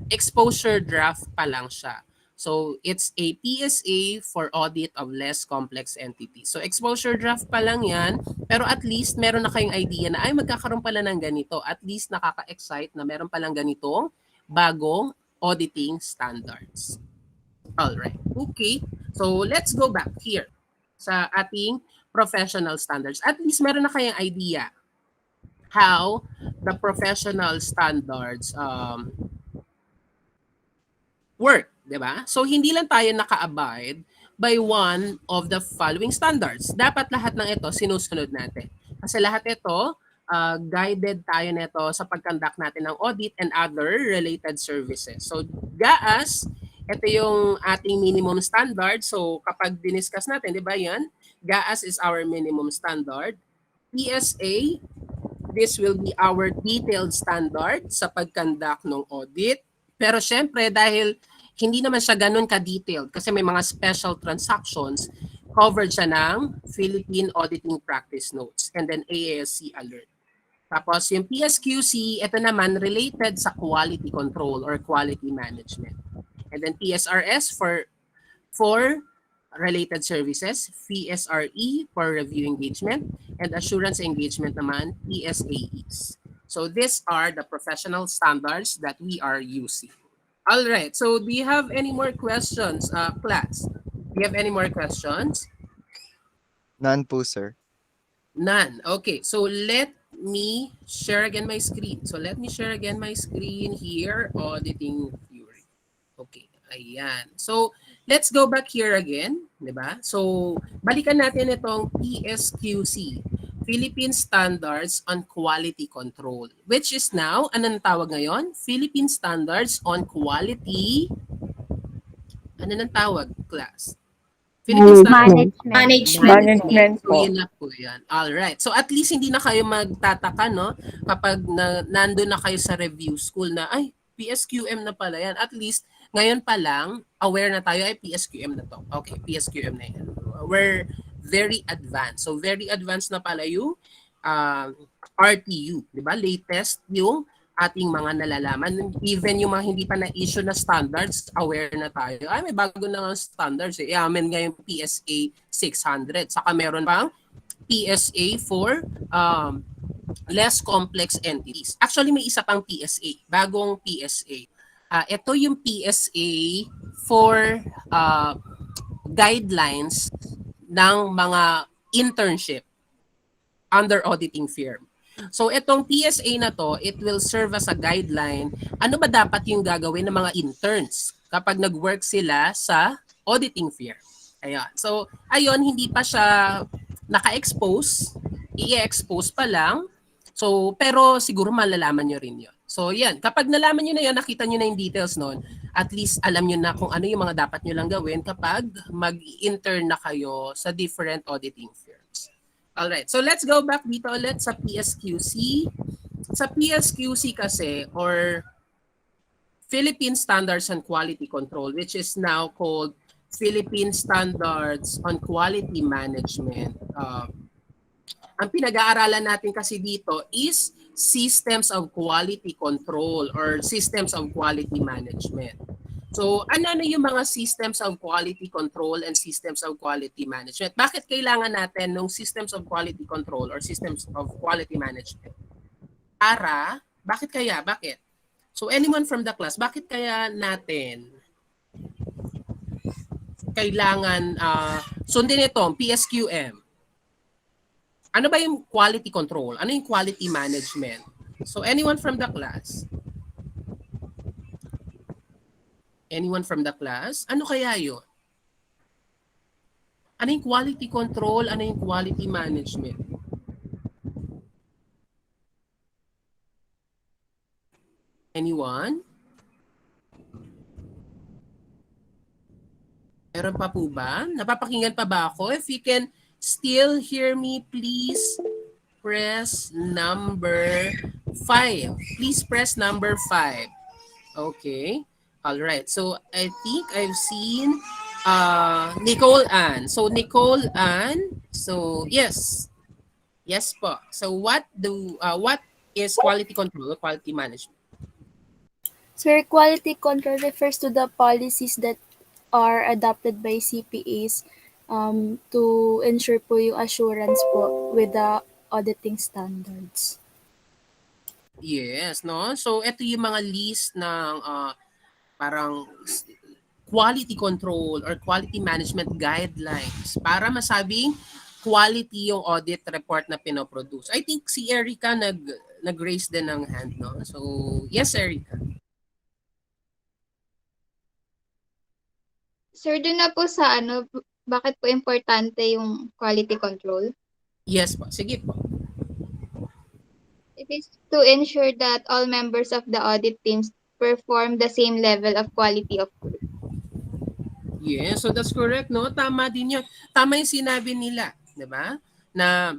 Exposure draft pa lang siya. So it's a PSA for audit of less complex entities. So exposure draft pa lang yan, pero at least meron na kayong idea na ay magkakaroon pala ng ganito. At least nakaka-excite na meron palang ganitong bagong auditing standards. Alright, okay. So let's go back here sa ating professional standards. At least meron na kayong idea how the professional standards work, di ba? So hindi lang tayo naka-abide by one of the following standards. Dapat lahat ng ito sinusunod natin. Kasi lahat ito, guided tayo nito sa pag-conduct natin ng audit and other related services. So GAAS, ito yung ating minimum standard. So kapag diniscuss natin, di ba yan? GAAS is our minimum standard. PSA, this will be our detailed standard sa pag-conduct ng audit. Pero syempre, dahil hindi naman siya ganun ka-detailed kasi may mga special transactions, covered siya ng Philippine Auditing Practice Notes and then AASC Alert. Tapos yung PSQC, ito naman related sa quality control or quality management. And then PSRS for related services, PSRE for review engagement, and assurance engagement naman, PSAs. So these are the professional standards that we are using. All right. So do you have any more questions, class? Do you have any more questions? None po, sir. None. Okay. So let me share again my screen. So let me share again my screen here, auditing theory. Okay. Ayan. So let's go back here again, di ba? So balikan natin itong PSQC, Philippine Standards on Quality Control, which is now, anong tawag ngayon? Philippine Standards on Quality, ano nang tawag, class? Philippine Standards Management So yun na po yan. Alright. So at least hindi na kayo magtataka, no? Kapag nandun na kayo sa review school na, ay, PSQM na pala yan. At least, ngayon pa lang, aware na tayo, ay PSQM na to. Okay, PSQM na yan. We're very advanced. So very advanced na pala yung RTU, di ba? Latest yung ating mga nalalaman. Even yung mga hindi pa na-issue na standards, aware na tayo. Ay, may bago na nga standards. Amen nga yung PSA 600. Saka meron pang PSA for less complex entities. Actually, may isa pang PSA, bagong PSA. Ito yung PSA for guidelines ng mga internship under auditing firm. So itong PSA na to, it will serve as a guideline. Ano ba dapat yung gagawin ng mga interns kapag nag-work sila sa auditing firm? Ayan. So ayun, hindi pa siya naka-expose. I-expose pa lang. So pero siguro malalaman nyo rin yun. So yan, kapag nalaman nyo na yun, nakita nyo na yung details nun, at least alam nyo na kung ano yung mga dapat nyo lang gawin kapag mag-intern na kayo sa different auditing firms. Alright, so let's go back dito ulit sa PSQC. Sa PSQC kasi, or Philippine Standards on Quality Control, which is now called Philippine Standards on Quality Management. Ang pinag-aaralan natin kasi dito is systems of quality control or systems of quality management. So, ano yung mga systems of quality control and systems of quality management? Bakit kailangan natin ng systems of quality control or systems of quality management? Bakit kaya? Bakit? So, anyone from the class, bakit kaya natin kailangan sundin itong PSQM? Ano ba yung quality control? Ano yung quality management? So anyone from the class? Anyone from the class? Ano kaya yun? Ano yung quality control? Ano yung quality management? Anyone? Meron pa po ba? Napapakinggan pa ba ako? If you can still hear me, please press number 5. Please press number 5. Okay. All right. So I think I've seen Nicole Ann. So Nicole Ann. So yes. Yes po. So what is quality control, quality management? Sir, quality control refers to the policies that are adopted by CPAs to ensure po yung assurance po with the auditing standards. Yes, no? So ito yung mga list ng parang quality control or quality management guidelines para masabing quality yung audit report na pinoproduce. I think si Erica nag-raise din ng hand, no? So, yes, Erica. Sir, doon na po sa bakit po importante yung quality control? Yes po. Sige po. It is to ensure that all members of the audit teams perform the same level of quality of work. Yes, so that's correct, no? Tama din yun. Tama yung sinabi nila, di ba? Na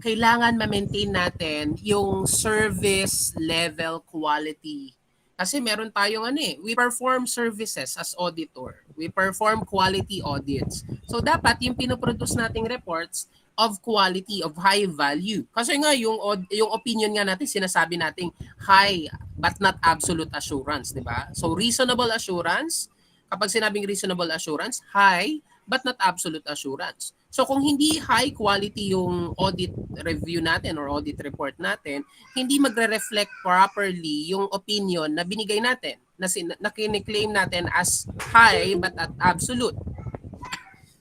kailangan ma-maintain natin yung service level quality. Kasi meron tayong we perform services as auditor. We perform quality audits. So dapat yung pinoproduce nating reports of quality, of high value. Kasi nga yung opinion nga natin, sinasabi nating high but not absolute assurance, di ba? So reasonable assurance, kapag sinabing reasonable assurance, high but not absolute assurance. So kung hindi high quality yung audit review natin or audit report natin, hindi magre-reflect properly yung opinion na binigay natin, na kiniklaim natin as high but at absolute.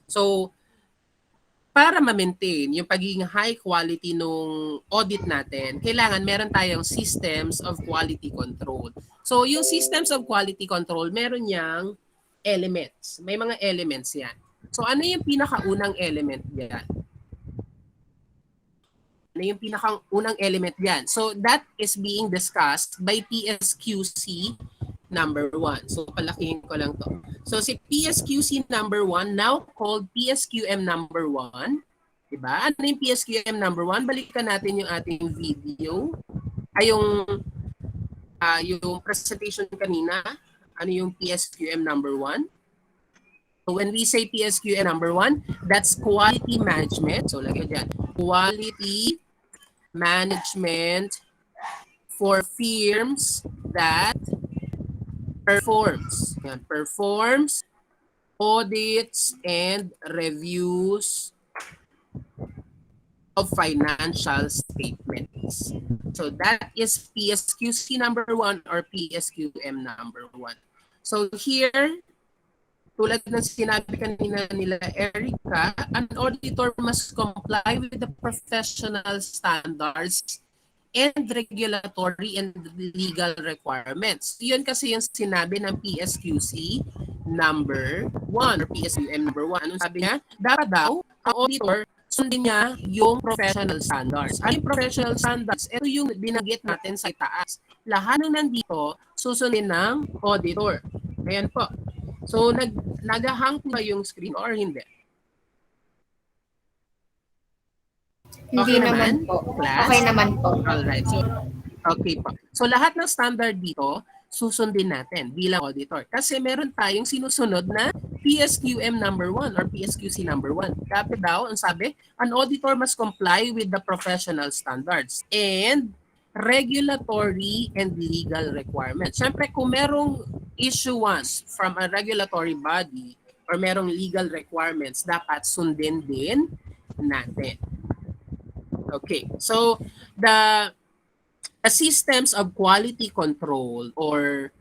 So para ma-maintain yung pagiging high quality nung audit natin, kailangan meron tayong systems of quality control. So yung systems of quality control, meron yang elements. May mga elements yan. So ano yung pinakaunang element diyan? Ano yung pinakaunang element diyan? So that is being discussed by PSQC number 1. So palakihin ko lang to. So si PSQC number 1, now called PSQM number 1, diba? Ano yung PSQM number 1? Balikan natin yung ating video. Ay yung presentation kanina. Ano yung PSQM number 1? So when we say PSQM number 1, that's quality management. So lagyan dyan. Quality management for firms that performs audits and reviews of financial statements. So that is PSQC number 1 or PSQM number 1. So here, tulad ng sinabi kanina nila Erica, an auditor must comply with the professional standards and regulatory and legal requirements. Yun kasi yung sinabi ng PSQC number 1 or PSQM number 1. Anong sabi niya? Dapat daw, ang auditor, sundin niya yung professional standards. Ano yung professional standards? Ito yung binanggit natin sa itaas. Lahat ng nandito, susundin ng auditor. Ayan po. So, nag-hang ba yung screen or hindi? Hindi naman po. Class? Okay naman po. Alright. So, okay po. So, lahat ng standard dito, susundin natin bilang auditor. Kasi meron tayong sinusunod na PSQM number 1 or PSQC number 1. Dapat daw, ang sabi, an auditor must comply with the professional standards and regulatory and legal requirements. Siyempre, kung merong issuance from a regulatory body or merong legal requirements, dapat sundin din natin. Okay, so the systems of quality control or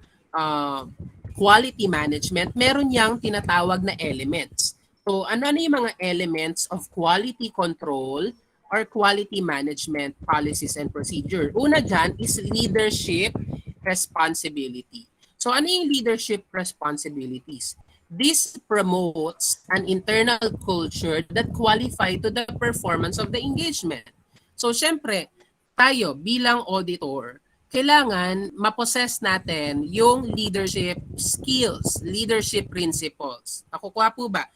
quality management, meron yang tinatawag na elements. So ano yung mga elements of quality control or quality management policies and procedure? Una dyan is leadership responsibility. So ano yung leadership responsibilities? This promotes an internal culture that qualify to the performance of the engagement. So syempre, tayo bilang auditor, kailangan mapossess natin yung leadership skills, leadership principles. Nakukuha po ba?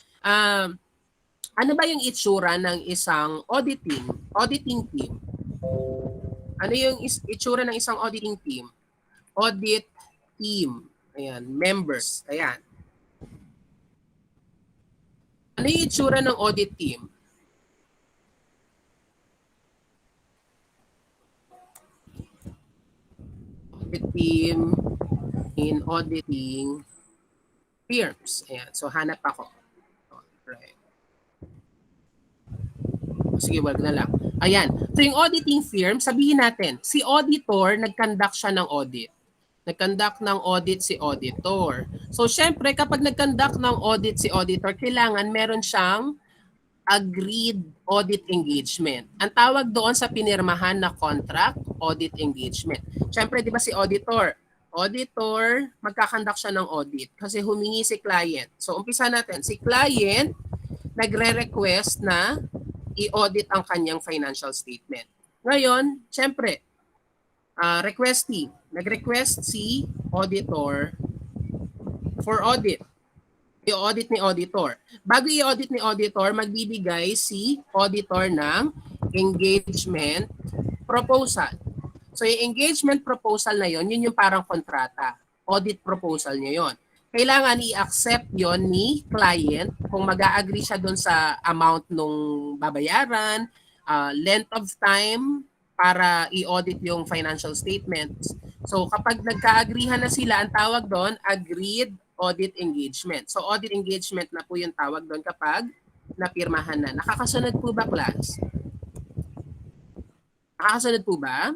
Ano ba yung itsura ng isang auditing team? Ano yung itsura ng isang auditing team? Audit team. Ayan, members. Ayan. Ano yung itsura ng audit team? Audit team in auditing firms. Ayan, so hanap ako. Right. Sige, wag na lang. Ayan. So yung auditing firm, sabihin natin, si auditor, nag-conduct siya ng audit. Nag-conduct ng audit si auditor. So syempre, kapag nag-conduct ng audit si auditor, kailangan meron siyang agreed audit engagement. Ang tawag doon sa pinirmahan na contract, audit engagement. Syempre, di ba si auditor, magkakandak siya ng audit kasi humingi si client. So umpisa natin, si client nagre-request na i-audit ang kanyang financial statement. Ngayon, syempre, requestee, nag-request si auditor for audit. I-audit ni auditor. Bago i-audit ni auditor, magbibigay si auditor ng engagement proposal. So yung engagement proposal na yon, yun yung parang kontrata. Audit proposal niya yon. Kailangan i-accept yon ni client kung mag-a-agree siya doon sa amount nung babayaran, length of time para i-audit yung financial statements. So kapag nagka-agreehan na sila, ang tawag doon, agreed audit engagement. So audit engagement na po yung tawag doon kapag napirmahan na. Nakakasunod po ba, class? Nakakasunod po ba?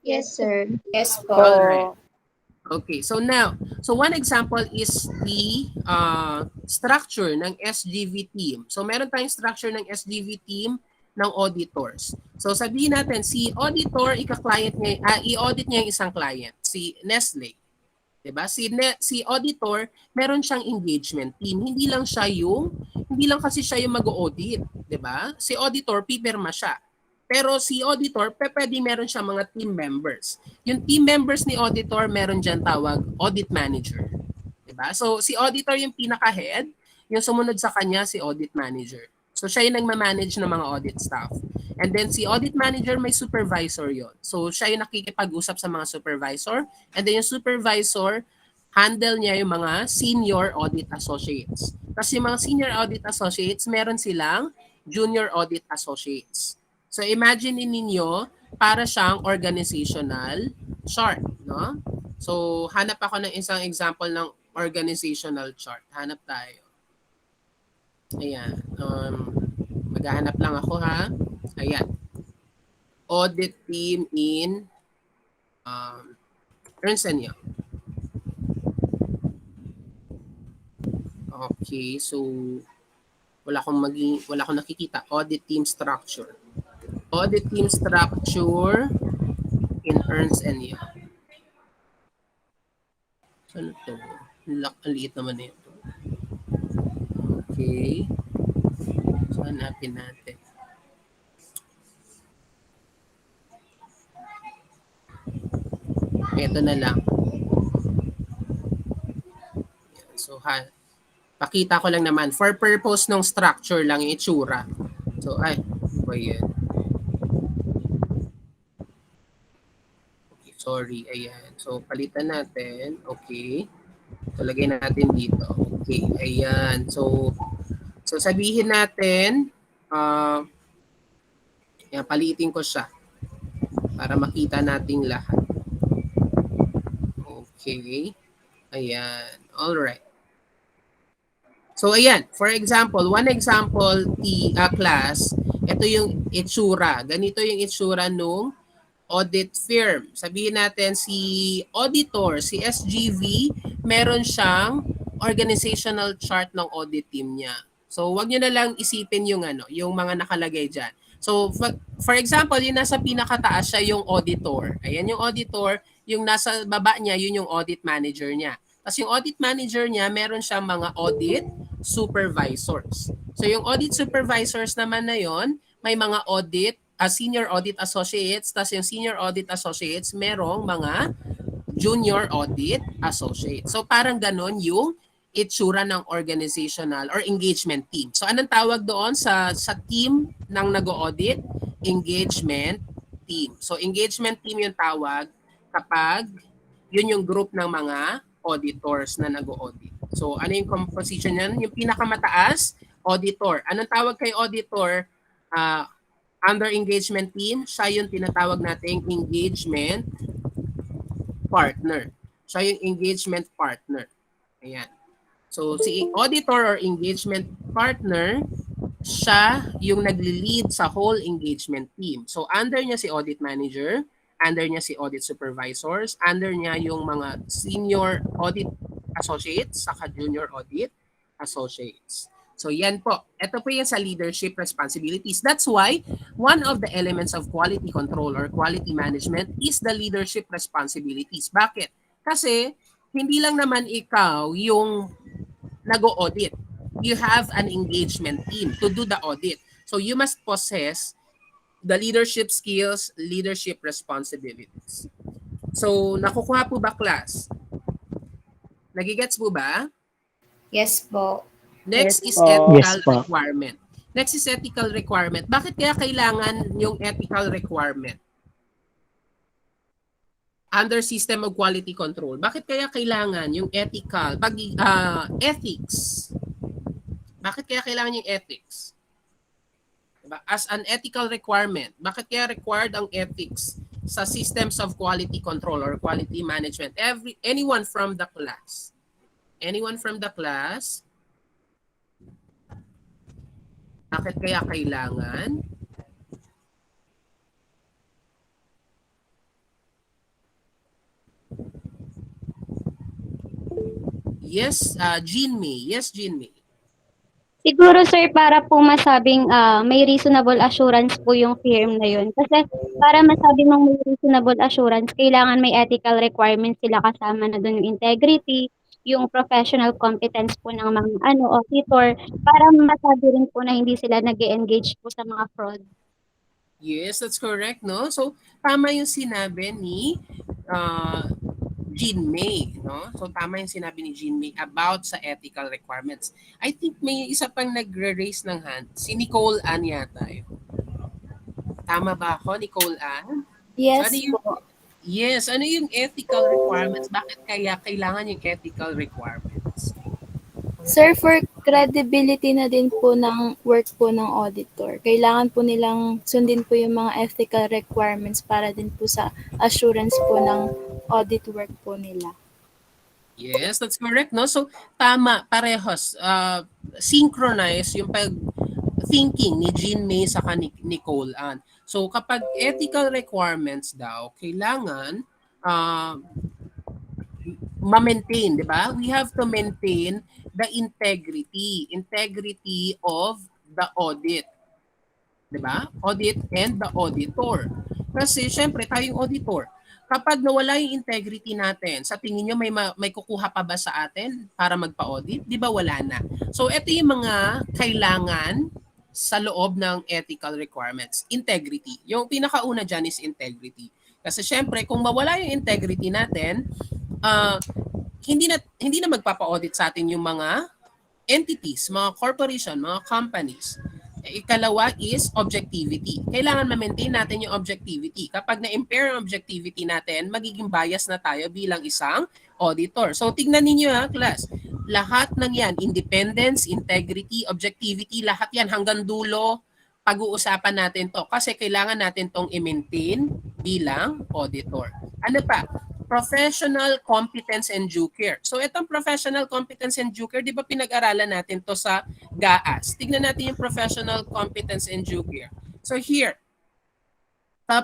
Yes, sir. Yes po. Alright. Okay, so now, so one example is the structure ng SGV team. So meron tayong structure ng SGV team ng auditors. So sabihin natin, si auditor, ika-client niya, i-audit niya yung isang client, si Nestle. Diba? Si auditor, meron siyang engagement team. Hindi lang kasi siya yung mag-audit, 'di ba? Si auditor, pipirma siya. Pero si auditor, pwede meron siya mga team members. Yung team members ni auditor, meron dyan tawag audit manager. Diba? So si auditor yung pinaka-head, yung sumunod sa kanya si audit manager. So siya yung nagmamanage ng mga audit staff. And then si audit manager may supervisor yon. So siya yung nakikipag-usap sa mga supervisor. And then yung supervisor, handle niya yung mga senior audit associates. Tapos yung mga senior audit associates, meron silang junior audit associates. So imagine ninyo, para siyang organizational chart, no? So hanap ako ng isang example ng organizational chart. Hanap tayo. Ayan. Maghahanap lang ako, ha. Ayan. Audit team in Ernst & Young. Okay, so wala akong nakikita. Audit team structure. Audit team structure in Ernst & Young. Saan ito? Ang liit naman ito. Okay. So, hanapin natin. Ito na lang. So, pakita ko lang naman. For purpose ng structure lang yung itsura. So, ba yan? Okay, sorry. Ayan. So, palitan natin. Okay. So, lagay natin dito. Okay. Ayan. So sabihin natin, yan, palitin ko siya para makita nating lahat. Okay. Ayan. Alright. So, ayan. For example, one example, class, ito yung itsura. Ganito yung itsura nung audit firm. Sabihin natin si auditor, si SGV, meron siyang organizational chart ng audit team niya. So wag niyo na lang isipin yung yung mga nakalagay diyan. So for example, yung nasa pinakataas siya yung auditor. Ayan yung auditor, yung nasa baba niya yun yung audit manager niya. Tapos yung audit manager niya, meron siyang mga audit supervisors. So yung audit supervisors naman na yon, may mga senior audit associates, tapos yung senior audit associates merong mga junior audit associate. So parang ganon yung itsura ng organizational or engagement team. So anong tawag doon sa team ng nag-audit? Engagement team. So engagement team yung tawag kapag yun yung group ng mga auditors na nag-audit. So ano yung composition niyan? Yung pinakamataas, auditor. Anong tawag kay auditor? Under engagement team, siya yung tinatawag nating engagement partner. Siya yung engagement partner. Ayan. So, si auditor or engagement partner, siya yung nagli-lead sa whole engagement team. So, under niya si audit manager, under niya si audit supervisors, under niya yung mga senior audit associates, saka junior audit associates. So, yan po. Ito po yan sa leadership responsibilities. That's why one of the elements of quality control or quality management is the leadership responsibilities. Bakit? Kasi, hindi lang naman ikaw yung nag-audit. You have an engagement team to do the audit. So you must possess the leadership skills, leadership responsibilities. So nakukuha po ba, class? Nagigets po ba? Yes po. Next is po. ethical Yes po. requirement. Next is ethical requirement. Bakit kaya kailangan yung ethical requirement? Under system of quality control. Bakit kaya kailangan yung ethical, ethics? Bakit kaya kailangan yung ethics? Diba? As an ethical requirement, bakit kaya required ang ethics sa systems of quality control or quality management? Anyone from the class? Anyone from the class? Bakit kaya kailangan? Yes, Jean May. Yes, Jean May. Siguro sir, para po masabing may reasonable assurance po yung firm na yun. Kasi para masabi mong may reasonable assurance, kailangan may ethical requirements sila kasama na doon yung integrity, yung professional competence po ng mga auditor, para masabi rin po na hindi sila nag-engage po sa mga fraud. Yes, that's correct, no? So, tama yung sinabi ni Jean May, no? So, tama yung sinabi ni Jean May about sa ethical requirements. I think may isa pang nagre-raise ng hand. Si Nicole Ann yata yun. Tama ba ako, Nicole Ann? Yes Ano yung, po. yes, ano yung ethical requirements? Bakit kaya kailangan yung ethical requirements? Sir, for credibility na din po ng work po ng auditor, kailangan po nilang sundin po yung mga ethical requirements para din po sa assurance po ng audit work po nila. Yes, that's correct, no? So, tama, parehas. Synchronize yung pag-thinking ni Jean May sa Nicole Ann. So, kapag ethical requirements daw, kailangan ma-maintain, di ba? We have to maintain the integrity of the audit. Di ba? Audit and the auditor. Kasi, syempre, tayong auditor, kapag nawala yung integrity natin, sa tingin nyo may kukuha pa ba sa atin para magpa-audit? Di ba wala na? So ito yung mga kailangan sa loob ng ethical requirements. Integrity. Yung pinakauna dyan is integrity. Kasi syempre, kung mawala yung integrity natin, hindi na magpapa-audit sa atin yung mga entities, mga corporation, mga companies. Ikalawa is objectivity. Kailangan ma-maintain natin yung objectivity. Kapag na-impair ang objectivity natin, magiging bias na tayo bilang isang auditor. So tignan ninyo ha, class. Lahat ng yan, independence, integrity, objectivity, lahat yan hanggang dulo, pag-uusapan natin to. Kasi kailangan natin tong i-maintain bilang auditor. Ano pa? Professional competence and due care. So itong professional competence and due care, di ba pinag-aralan natin to sa GAAS? Tignan natin yung professional competence and due care. So here,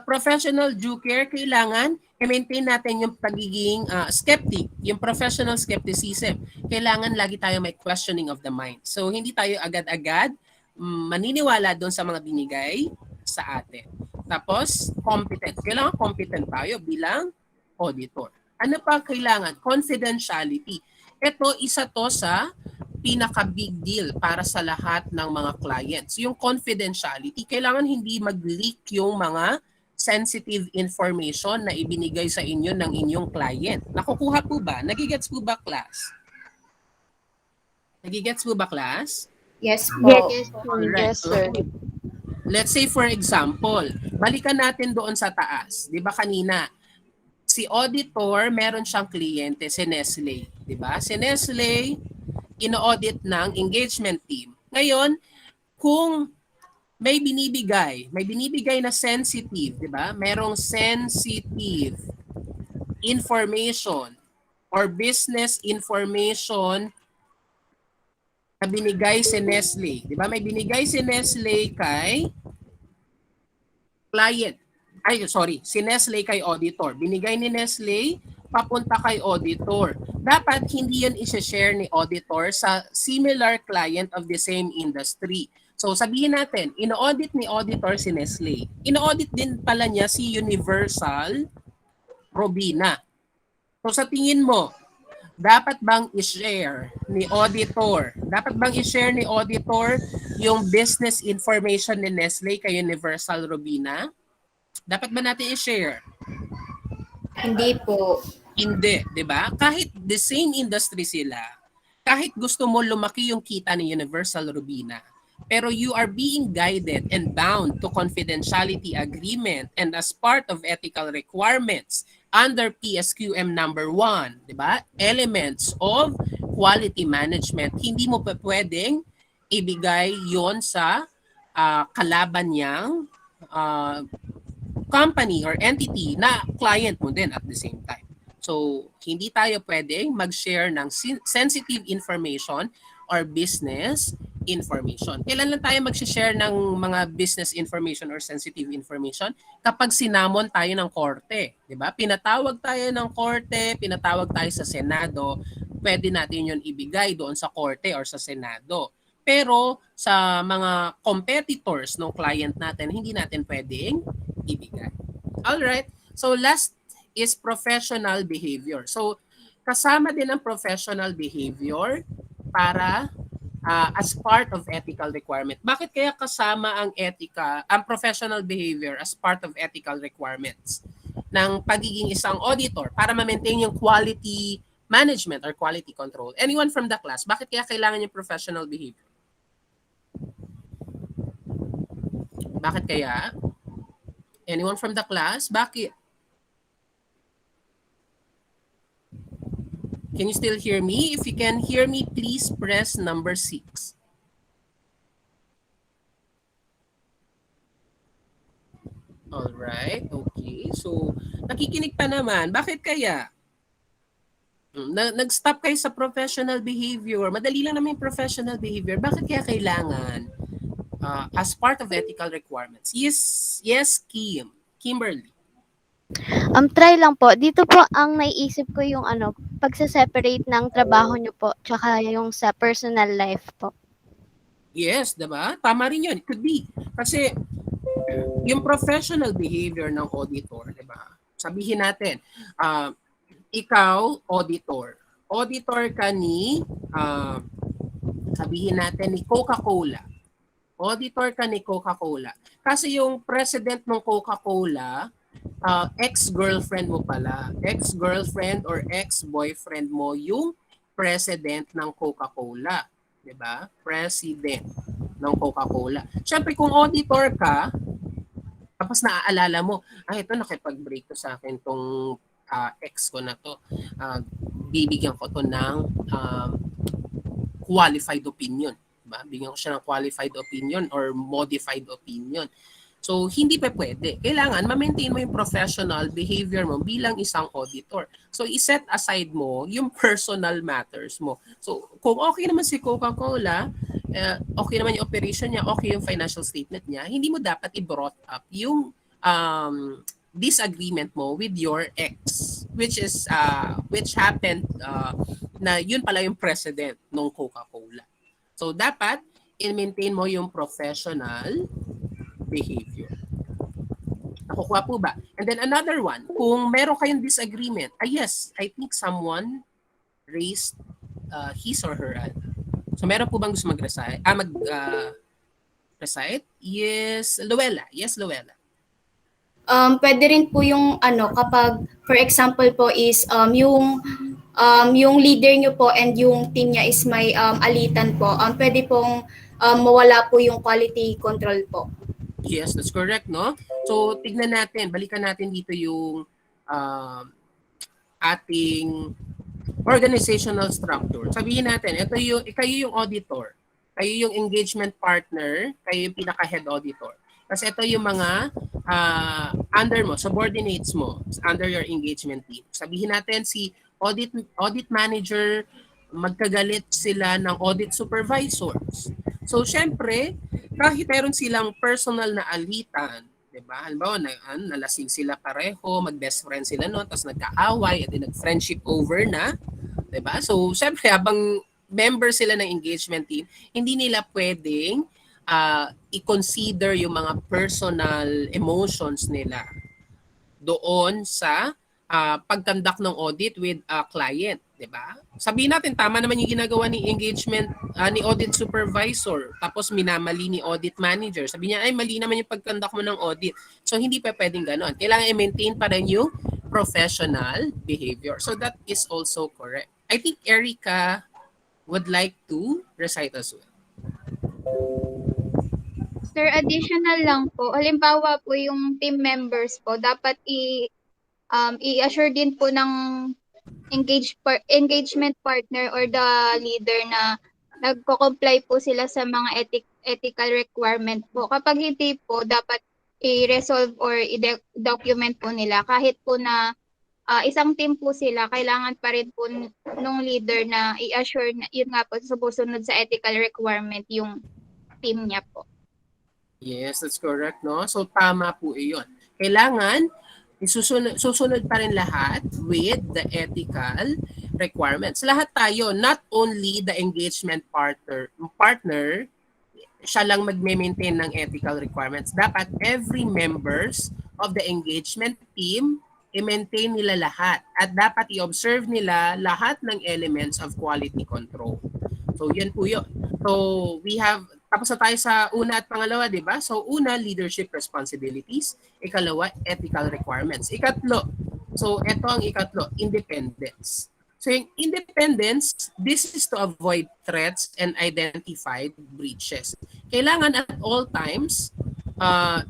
professional due care, kailangan i-maintain natin yung pagiging skeptic, yung professional skepticism. Kailangan lagi tayo may questioning of the mind. So, hindi tayo agad-agad maniniwala doon sa mga binigay sa atin. Tapos, competent. Kailangan competent tayo bilang auditor. Ano pa kailangan? Confidentiality. Ito, isa to sa pinaka-big deal para sa lahat ng mga clients. Yung confidentiality, kailangan hindi mag-leak yung mga sensitive information na ibinigay sa inyo ng inyong client. Nakukuha po ba? Nagigets po ba, class? Nagigets po ba, class? Yes po. Yes, sir. Alright. Yes, sir. Okay. Let's say for example, balikan natin doon sa taas. 'Di ba kanina, si auditor, meron siyang kliyente, si Nestle. 'Di ba? Si Nestle, ino-audit ng engagement team. Ngayon, kung may binibigay na sensitive, 'di ba? Merong sensitive information or business information na binigay si Nestle. Di ba? May binigay si Nestle kay client. Si Nestle kay auditor. Binigay ni Nestle, papunta kay auditor. Dapat hindi yun i-share ni auditor sa similar client of the same industry. So sabihin natin, ino-audit ni auditor si Nestle. Ino-audit din pala niya si Universal Robina. So sa tingin mo, dapat bang i-share ni auditor? Dapat bang i-share ni auditor yung business information ni Nestle kay Universal Robina? Dapat ba natin i-share? Hindi po. Hindi, 'di ba? Kahit the same industry sila, kahit gusto mo lumaki yung kita ni Universal Robina, pero you are being guided and bound to confidentiality agreement and as part of ethical requirements under PSQM number 1, 'di ba? Elements of quality management. Hindi mo pa pwedeng ibigay 'yon sa kalaban niyang company or entity na client mo din at the same time. So, hindi tayo pwedeng mag-share ng sensitive information or business information. Kailan lang tayo mag-share ng mga business information or sensitive information? Kapag sinamon tayo ng korte, 'di ba? Pinatawag tayo ng korte, pinatawag tayo sa Senado, pwede natin 'yon ibigay doon sa korte or sa Senado. Pero sa mga competitors ng client natin, hindi natin pwedeng ibigay. All right. So last is professional behavior. So kasama din ang professional behavior para as part of ethical requirement. Bakit kaya kasama ang professional behavior as part of ethical requirements ng pagiging isang auditor para ma-maintain yung quality management or quality control? Anyone from the class, bakit kaya kailangan yung professional behavior? Bakit kaya? Anyone from the class, bakit? Can you still hear me? If you can hear me, please press number 6. Alright, okay. So, nakikinig pa naman. Bakit kaya? Nag-stop kayo sa professional behavior. Madali lang naman yung professional behavior. Bakit kaya kailangan as part of ethical requirements? Yes, Kimberly. Try lang po. Dito po ang naiisip ko yung pagse-separate ng trabaho nyo po tsaka yung sa personal life po. Yes, diba? Tama rin yun. It could be. Kasi yung professional behavior ng auditor, diba? Sabihin natin, ikaw, auditor. Auditor ka ni, sabihin natin, ni Coca-Cola. Auditor ka ni Coca-Cola. Kasi yung president ng Coca-Cola, ex-girlfriend mo pala. Ex-girlfriend or ex-boyfriend mo yung president ng Coca-Cola. Diba? President ng Coca-Cola. Siyempre, kung auditor ka, tapos naaalala mo, ito nakipag-break to sa akin tong ex ko na to. Bibigyan ko to ng qualified opinion. Diba? Bigyan ko siya ng qualified opinion or modified opinion. So, hindi pa pwede. Kailangan ma-maintain mo yung professional behavior mo bilang isang auditor. So, iset aside mo yung personal matters mo. So, kung okay naman si Coca-Cola, okay naman yung operation niya, okay yung financial statement niya, hindi mo dapat i-brought up yung disagreement mo with your ex, which happened na yun pala yung president ng Coca-Cola. So dapat i-maintain mo yung professional behavior. Nakukuha po ba? And then another one, kung meron kayong disagreement, yes, I think someone raised his or her hand. So meron po bang gusto mag-recite? Recite? Yes, Luella. Yes, Luella. Pwede rin po yung kapag for example po is yung leader nyo po and yung team niya is may alitan po, pwede pong mawala po yung quality control po. Yes, that's correct, no? So, tignan natin, balikan natin dito yung ating organizational structure. Sabihin natin, kayo yung auditor, kayo yung engagement partner, kayo yung pinaka-head auditor. Kasi ito yung mga under mo, subordinates mo, under your engagement team. Sabihin natin si audit manager, magkagalit sila ng audit supervisors. So, syempre, kahit meron silang personal na alitan, diba? Halimbawa, nalasing sila pareho, mag-best friend sila, no? Tapos nagkaaway, at nag-friendship over na, diba? So, syempre, habang member sila ng engagement team, hindi nila pwedeng i-consider yung mga personal emotions nila doon sa pag-conduct ng audit with a client, 'di ba? Sabihin natin tama naman yung ginagawa ni engagement ni audit supervisor, tapos minamali ni audit manager. Sabi niya ay mali naman yung pag-conduct mo ng audit. So hindi pa pwedeng ganoon. Kailangan i-maintain pa rin yung professional behavior. So that is also correct. I think Erica would like to recite as well. Sir, additional lang po. Halimbawa po yung team members po, dapat i-assure din po ng engagement partner or the leader na nagko-comply po sila sa mga ethical requirement po. Kapag hindi po, dapat i-resolve or i-document po nila. Kahit po na isang team po sila, kailangan pa rin po nung leader na i-assure na yun nga po, sumusunod sa ethical requirement yung team niya po. Yes, that's correct, no? So tama po iyon. Kailangan susunod pa rin lahat with the ethical requirements. Lahat tayo, not only the engagement partner, siya lang magme-maintain ng ethical requirements. Dapat every members of the engagement team i-maintain nila lahat at dapat i-observe nila lahat ng elements of quality control. So yan po yun. So we have tapos na tayo sa una at pangalawa, di ba? So una, leadership responsibilities. Ikalawa, ethical requirements. Ikatlo, so ito ang ikatlo, independence. So yung independence, this is to avoid threats and identified breaches. Kailangan at all times,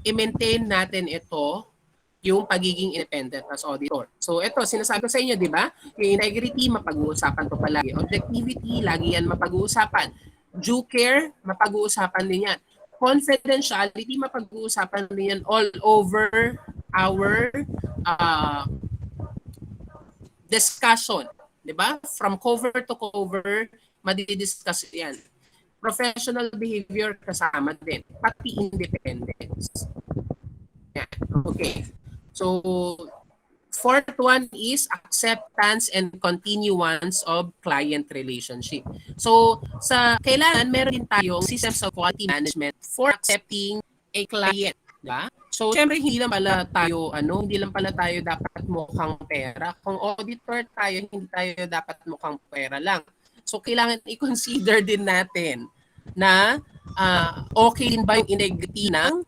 i-maintain natin ito, yung pagiging independent as auditor. So ito, sinasabi ko sa inyo, di ba? Yung integrity, mapag-uusapan to palagi. Objectivity, lagi yan mapag-uusapan. Due care, mapag-uusapan din yan. Confidentiality, mapag-uusapan din yan all over our discussion. Diba? From cover to cover, madidiscuss yan. Professional behavior kasama din. Pati independence. Yan. Okay. So, fourth one is acceptance and continuance of client relationship. So, kailangan meron din tayong systems of quality management for accepting a client, diba? So, syempre hindi lang pala tayo dapat mukhang pera. Kung auditor tayo, hindi tayo dapat mukhang pera lang. So, kailangan i-consider din natin na okay din ba yung integrity ng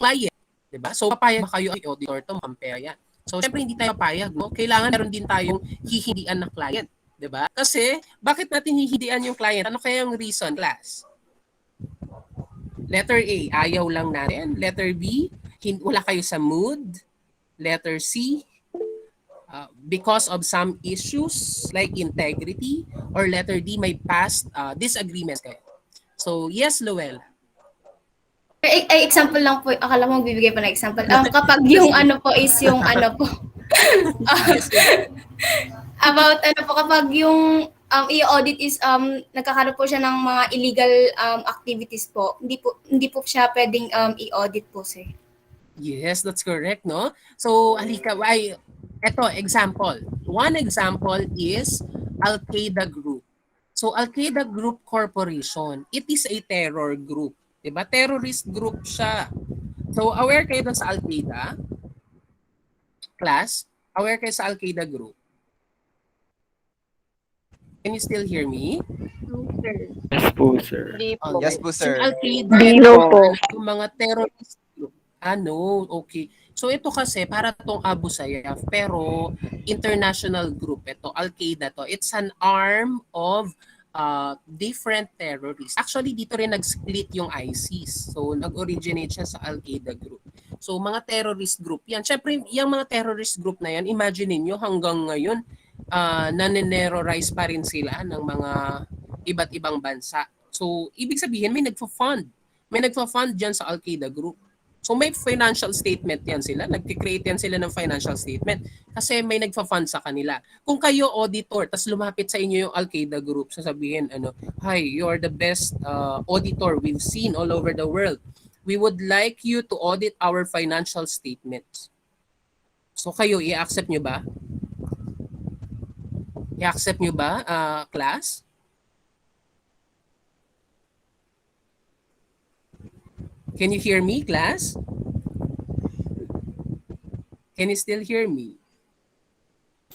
client, diba? So, papayag kayo ay auditor to, mukhang pera yan. So, syempre hindi tayo papayag, no? Kailangan meron din tayong hihindian ng client, 'di ba? Kasi bakit natin hihindian yung client? Ano kaya yung reason, class? Letter A, ayaw lang natin. Letter B, wala kayo sa mood. Letter C, because of some issues like integrity. Or letter D, may past disagreements kayo. So, yes, Lowell. Ay, example lang po. Akala mo bibigay pa na example. Kapag yung po is yung po. About kapag yung i-audit is nagkakaroon po siya ng mga illegal activities po. Hindi po siya pwedeng i-audit po, sir. Yes, that's correct, no? So, halika, eto, example. One example is Al-Qaeda Group. So, Al-Qaeda Group Corporation, it is a terror group. Diba? Terrorist group siya. So, aware kayo dun sa Al-Qaeda? Class? Aware kayo sa Al-Qaeda Group? Can you still hear me? No, sir. Yes po, sir. Yes Okay. po, So, yung sir. Al-Qaeda, Bino ito, po. yung mga terrorist group. No, okay. So ito kasi para tong Abu Sayyaf pero international group ito, Al-Qaeda to. It's an arm of different terrorists. Actually dito rin nag-split yung ISIS. So nag-originate siya sa Al-Qaeda group. So mga terrorist group yan. Syempre yung mga terrorist group na yan, imagine niyo hanggang ngayon nanenerorize pa rin sila ng mga iba't ibang bansa. So ibig sabihin may nagfo-fund. May nagfo-fund diyan sa Al-Qaeda group. So may financial statement yan sila. Nag-create yan sila ng financial statement kasi may nagfa-fund sa kanila. Kung kayo auditor, tas lumapit sa inyo yung Al-Qaeda group, sasabihin, hi, you're the best auditor we've seen all over the world. We would like you to audit our financial statements. So kayo, i-accept nyo ba? I-accept nyo ba, class? Can you hear me, class? Can you still hear me?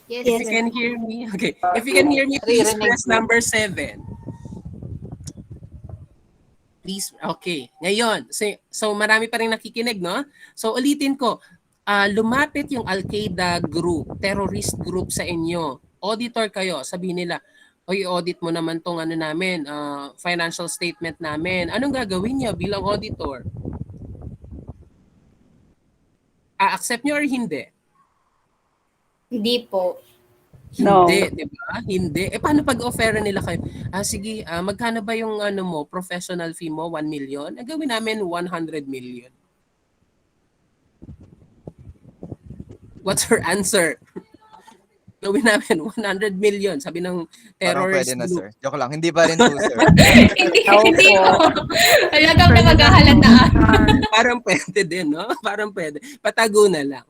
Yes, If you sir. can hear me, okay. If you can hear me, please press number 7. Please, okay. Ngayon, so marami pa rin nakikinig, no? So ulitin ko, lumapit yung Al-Qaeda group, terrorist group sa inyo. Auditor kayo, sabihin nila, oy, audit mo naman tong namin, financial statement namin. Anong gagawin niya bilang auditor? A-accept nyo or hindi? Hindi po. No. Hindi, di ba? Hindi. Paano pag offer nila kayo? Sige, magkano ba yung mo, professional fee mo? 1 million? Gawin namin 100 million. What's her answer? Gawin namin 100 million, sabi ng Parang terrorist pwede na, group. sir. Joke lang. Hindi pa rin po, sir. Hindi po. Talagang na maghahalata. Parang pwede din, no? Parang pwede. Patago na lang.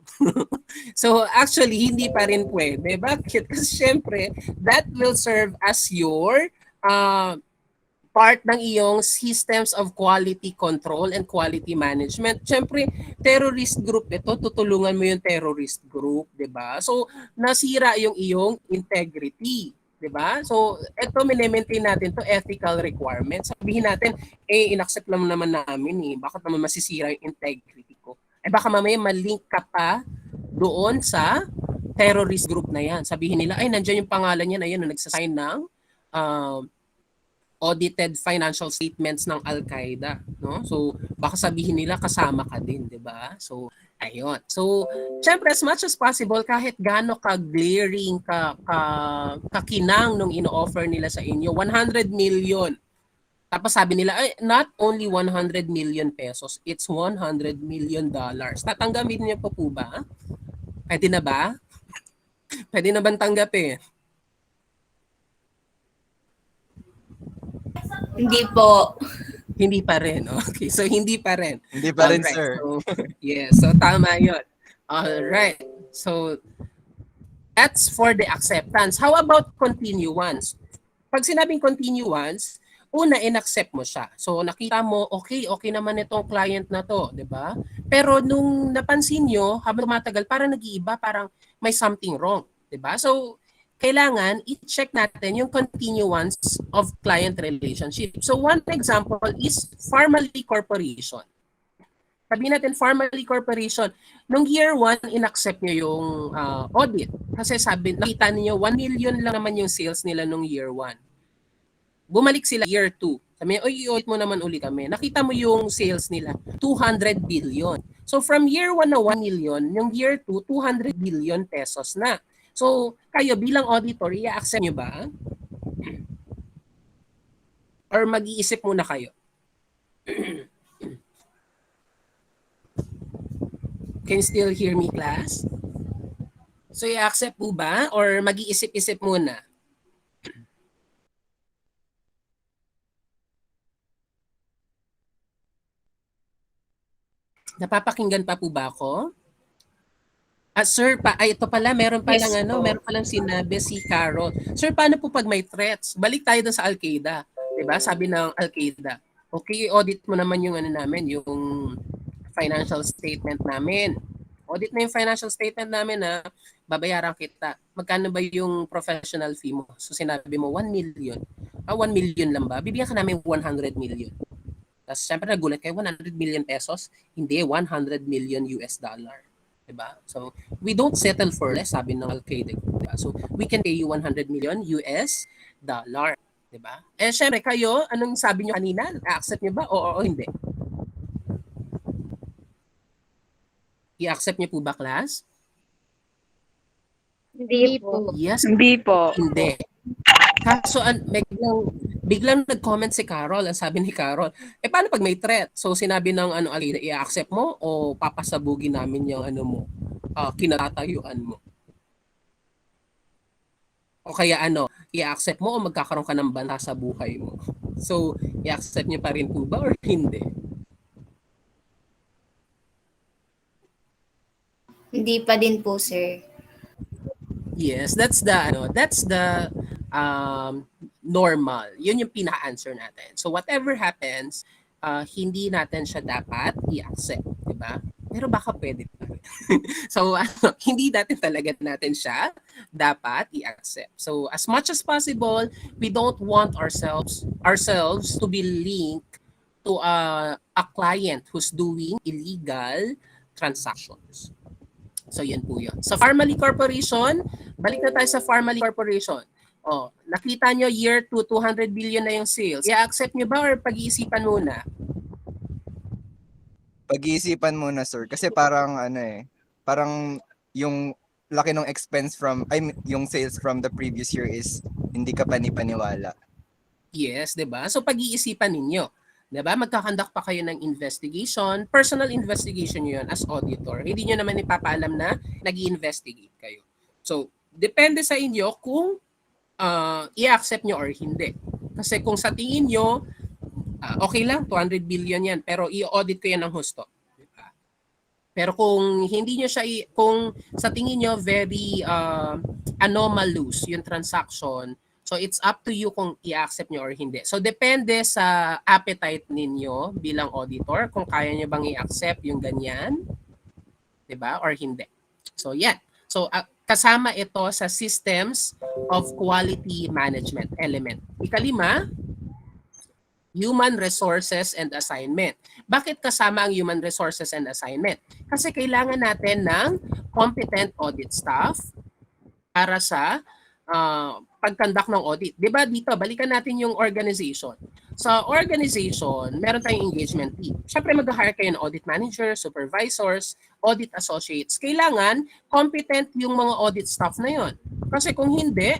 So, actually, hindi pa rin pwede. Bakit? Kasi syempre, that will serve as your part ng iyong systems of quality control and quality management. Syempre, terrorist group ito, tutulungan mo yung terrorist group, 'di ba? So, nasira yung iyong integrity, 'di ba? So, ito mine-maintain natin to ethical requirements. Sabihin natin, inaccept lang naman namin bakit naman masisira yung integrity ko? Baka mamaya malink ka pa doon sa terrorist group na yan. Sabihin nila, nandiyan yung pangalan niya na yan na nagsasign ng audited financial statements ng Al-Qaeda, no? So baka sabihin nila kasama ka din, 'di ba? So ayun. So syempre as much as possible kahit gaano ka glaring kakinang nung ino-offer nila sa inyo, 100 million. Tapos sabi nila, not only 100 million pesos, it's 100 million dollars. Tatanggapin niyo po ba? Pwede na ba? Pwede na bang tanggapin? Hindi po. Hindi pa rin. Okay, so hindi pa rin. Hindi pa rin, Alright, sir. so, yes, so tama yun. Alright, so that's for the acceptance. How about continuance? Pag sinabing continuance, una in-accept mo siya. So nakita mo, okay naman itong client na to, di ba? Pero nung napansin nyo, habang tumatagal, parang nag-iiba, parang may something wrong, di ba? So kailangan i-check natin yung continuance of client relationship. So one example is Pharmaly Corporation. Sabihin natin Pharmaly Corporation, nung year 1, in-accept nyo yung audit. Kasi nakita niyo 1 million lang naman yung sales nila nung year 1. Bumalik sila year 2. Sabi niya, i-audit mo naman uli kami. Nakita mo yung sales nila, 200 billion. So from year 1 na 1 million, yung year 2, 200 billion pesos na. So, kayo bilang auditor, i-accept nyo ba? Or mag-iisip muna kayo? Can you still hear me, class? So, i-accept po ba? Or mag-iisip-isip muna? Napapakinggan pa po ba ako? Sir, ito pala, Yes po. meron palang sinabi si Carol. Sir, paano po pag may threats? Balik tayo dun sa Al-Qaeda. 'Di ba? Sabi ng Al-Qaeda, okay, audit mo naman yung namin, yung financial statement namin. Audit na yung financial statement namin na babayaran kita. Magkano ba yung professional fee mo? So sinabi mo 1 million. 1 million lang ba? Bibigyan ka namin 100 million. Tapos syempre nagulat kayo, 100 million pesos? Hindi, 100 million US dollar. Diba? So, we don't settle for less, sabi ng Al-Qaeda. Diba? So, we can pay you 100 million US dollar. Diba? Eh, syempre, kayo, anong sabi nyo kanina? A-accept nyo ba? O hindi? I-accept nyo po ba, class? Hindi po. Yes. Hindi po. Hindi. Kaso, biglang nag-comment si Carol. Ang sabi ni Carol, paano pag may threat? So, sinabi ng Al-Qaeda, i-accept mo o papasabugin namin yung kinatatayuan mo? O kaya i-accept mo o magkakaroon ka ng banta sa buhay mo? So, i-accept niyo pa rin po ba or hindi? Hindi pa din po, sir. Yes, that's the normal. Yun yung pinaka-answer natin. So whatever happens, hindi natin siya dapat i-accept, di ba? Pero baka pwede pa. So hindi natin siya dapat i-accept. So as much as possible, we don't want ourselves to be linked to a client who's doing illegal transactions. So yan po yun. Sa Pharmaly Corporation, balik na tayo sa Pharmaly Corporation. Nakita nyo year 2, 200 billion na yung sales. I-accept nyo ba or pag-iisipan muna? Pag-iisipan muna, sir. Kasi parang parang yung laki ng expense yung sales from the previous year is hindi ka panipaniwala. Yes, 'di ba? So pag-iisipan ninyo. 'Di ba? Magkakandak pa kayo ng investigation, personal investigation 'yun as auditor. Hindi niyo naman ipapaalam na nag-i-investigate kayo. So, depende sa inyo kung i-accept nyo or hindi. Kasi kung sa tingin nyo, okay lang, 200 billion yan, pero i-audit ko yan ng husto. Diba? Pero kung hindi nyo siya, kung sa tingin nyo very anomalous yung transaction, so it's up to you kung i-accept nyo or hindi. So depende sa appetite ninyo bilang auditor, kung kaya nyo bang i-accept yung ganyan, diba? Or hindi. So yan. So kasama ito sa systems of quality management element. Ikalima, human resources and assignment. Bakit kasama ang human resources and assignment? Kasi kailangan natin ng competent audit staff para sa pag-conduct ng audit. Diba dito, balikan natin yung organization. Sa organization, meron tayong engagement team. Siyempre mag-hire kayo ng audit manager, supervisors, audit associates. Kailangan competent yung mga audit staff na yon. Kasi kung hindi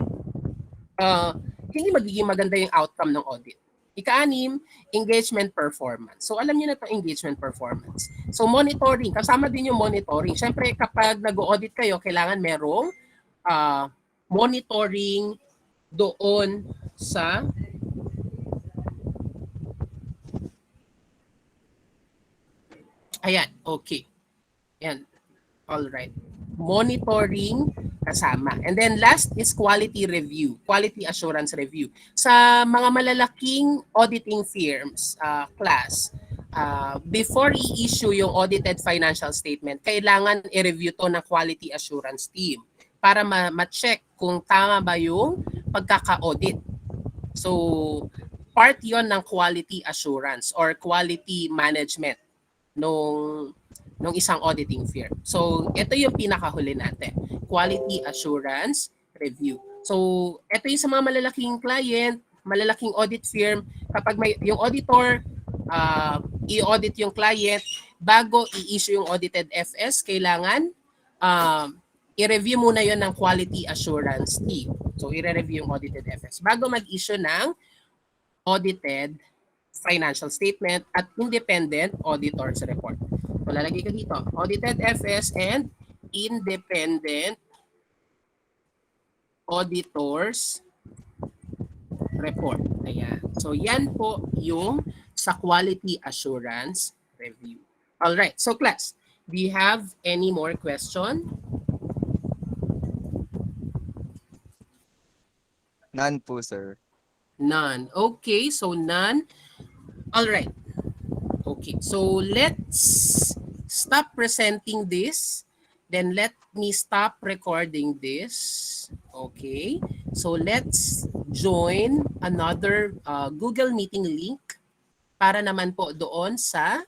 magiging maganda yung outcome ng audit. Ika-anim, engagement performance. So alam niyo na itong engagement performance. So monitoring, kasama din yung monitoring. Siyempre kapag nag-audit kayo, kailangan merong monitoring doon sa ayan, okay. Yan. All right. Monitoring kasama. And then last is quality review, quality assurance review. Sa mga malalaking auditing firms, class, before i-issue yung audited financial statement, kailangan i-review to ng quality assurance team para ma-check kung tama ba yung pagkaka-audit. So, part yon ng quality assurance or quality management nung isang auditing firm. So, ito yung pinakahuli natin. Quality assurance review. So, ito yung sa mga malalaking client, malalaking audit firm, kapag yung auditor, i-audit yung client, bago i-issue yung audited FS, kailangan i-review muna yon ng quality assurance team. So, i-review yung audited FS bago mag-issue ng audited financial statement at independent auditor's report. So, lalagay ko dito, audited FS and independent auditor's report. Ayan. So, yan po yung sa quality assurance review. All right. So class, do you have any more question? None po, sir. None. Okay, so none. All right. Okay, so let's stop presenting this. Then let me stop recording this. Okay, so let's join another Google Meeting link para naman po doon sa